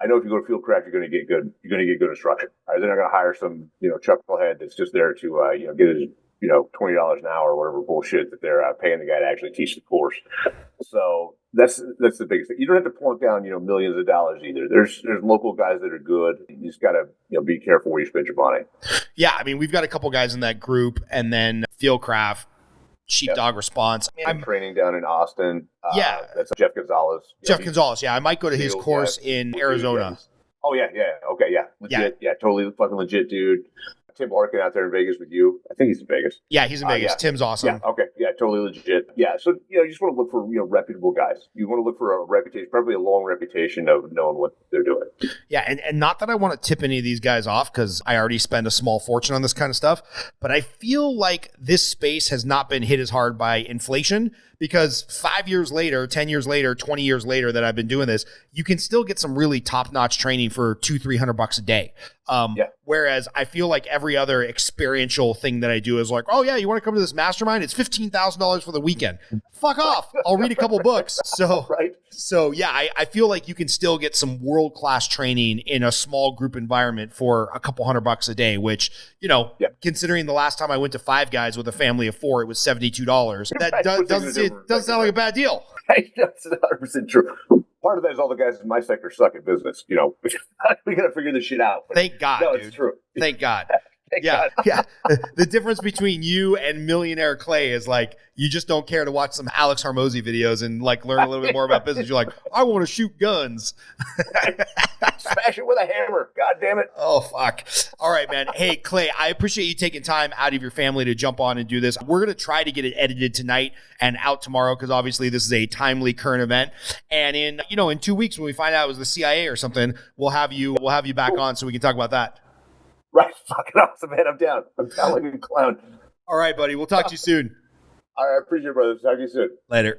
I know if you go to Fieldcraft, you're going to get good. You're going to get good instruction. They're not going to hire some chucklehead that's just there to get his $20 an hour or whatever bullshit that they're paying the guy to actually teach the course. So that's the biggest thing. You don't have to plunk down millions of dollars either. There's local guys that are good. You just got to be careful where you spend your money. Yeah, I mean, we've got a couple guys in that group, and then Fieldcraft, Sheepdog Response. I'm training down in Austin. Yeah, that's Jeff Gonzalez. Gonzalez. Yeah, I might go to his course in Arizona. Oh yeah. Okay, yeah, legit. Yeah, totally fucking legit, dude. Tim Larkin out there in Vegas with you. I think he's in Vegas. Yeah, he's in Vegas. Tim's awesome. Yeah, okay. Yeah, totally legit. Yeah, so, you just want to look for, reputable guys. You want to look for a reputation, probably a long reputation of knowing what they're doing. Yeah, and not that I want to tip any of these guys off, because I already spend a small fortune on this kind of stuff, but I feel like this space has not been hit as hard by inflation, because 5 years later, 10 years later, 20 years later that I've been doing this, you can still get some really top-notch training for $200-300 a day. Whereas I feel like every other experiential thing that I do is like, oh yeah, you want to come to this mastermind? It's $15,000 for the weekend. Fuck off. I'll read a couple books. So, right. So yeah, I feel like you can still get some world-class training in a small group environment for a couple $100 a day, which, considering the last time I went to Five Guys with a family of 4, it was $72. That doesn't sound like a bad deal. That's 100% true. Part of that is all the guys in my sector suck at business. We got to figure this shit out. Thank God, no, dude. It's true. Thank God. Thank God. Yeah. The difference between you and Millionaire Clay is you just don't care to watch some Alex Hormozy videos and learn a little bit more about business. You're like, I want to shoot guns. Smash it with a hammer. God damn it. Oh, fuck. All right, man. Hey, Clay, I appreciate you taking time out of your family to jump on and do this. We're going to try to get it edited tonight and out tomorrow, because obviously this is a timely current event. And in 2 weeks, when we find out it was the CIA or something, we'll have you back on so we can talk about that. Right. Fucking awesome, man. I'm down. I'm down like a clown. All right, buddy. We'll talk to you soon. All right. I appreciate it, brother. Talk to you soon. Later.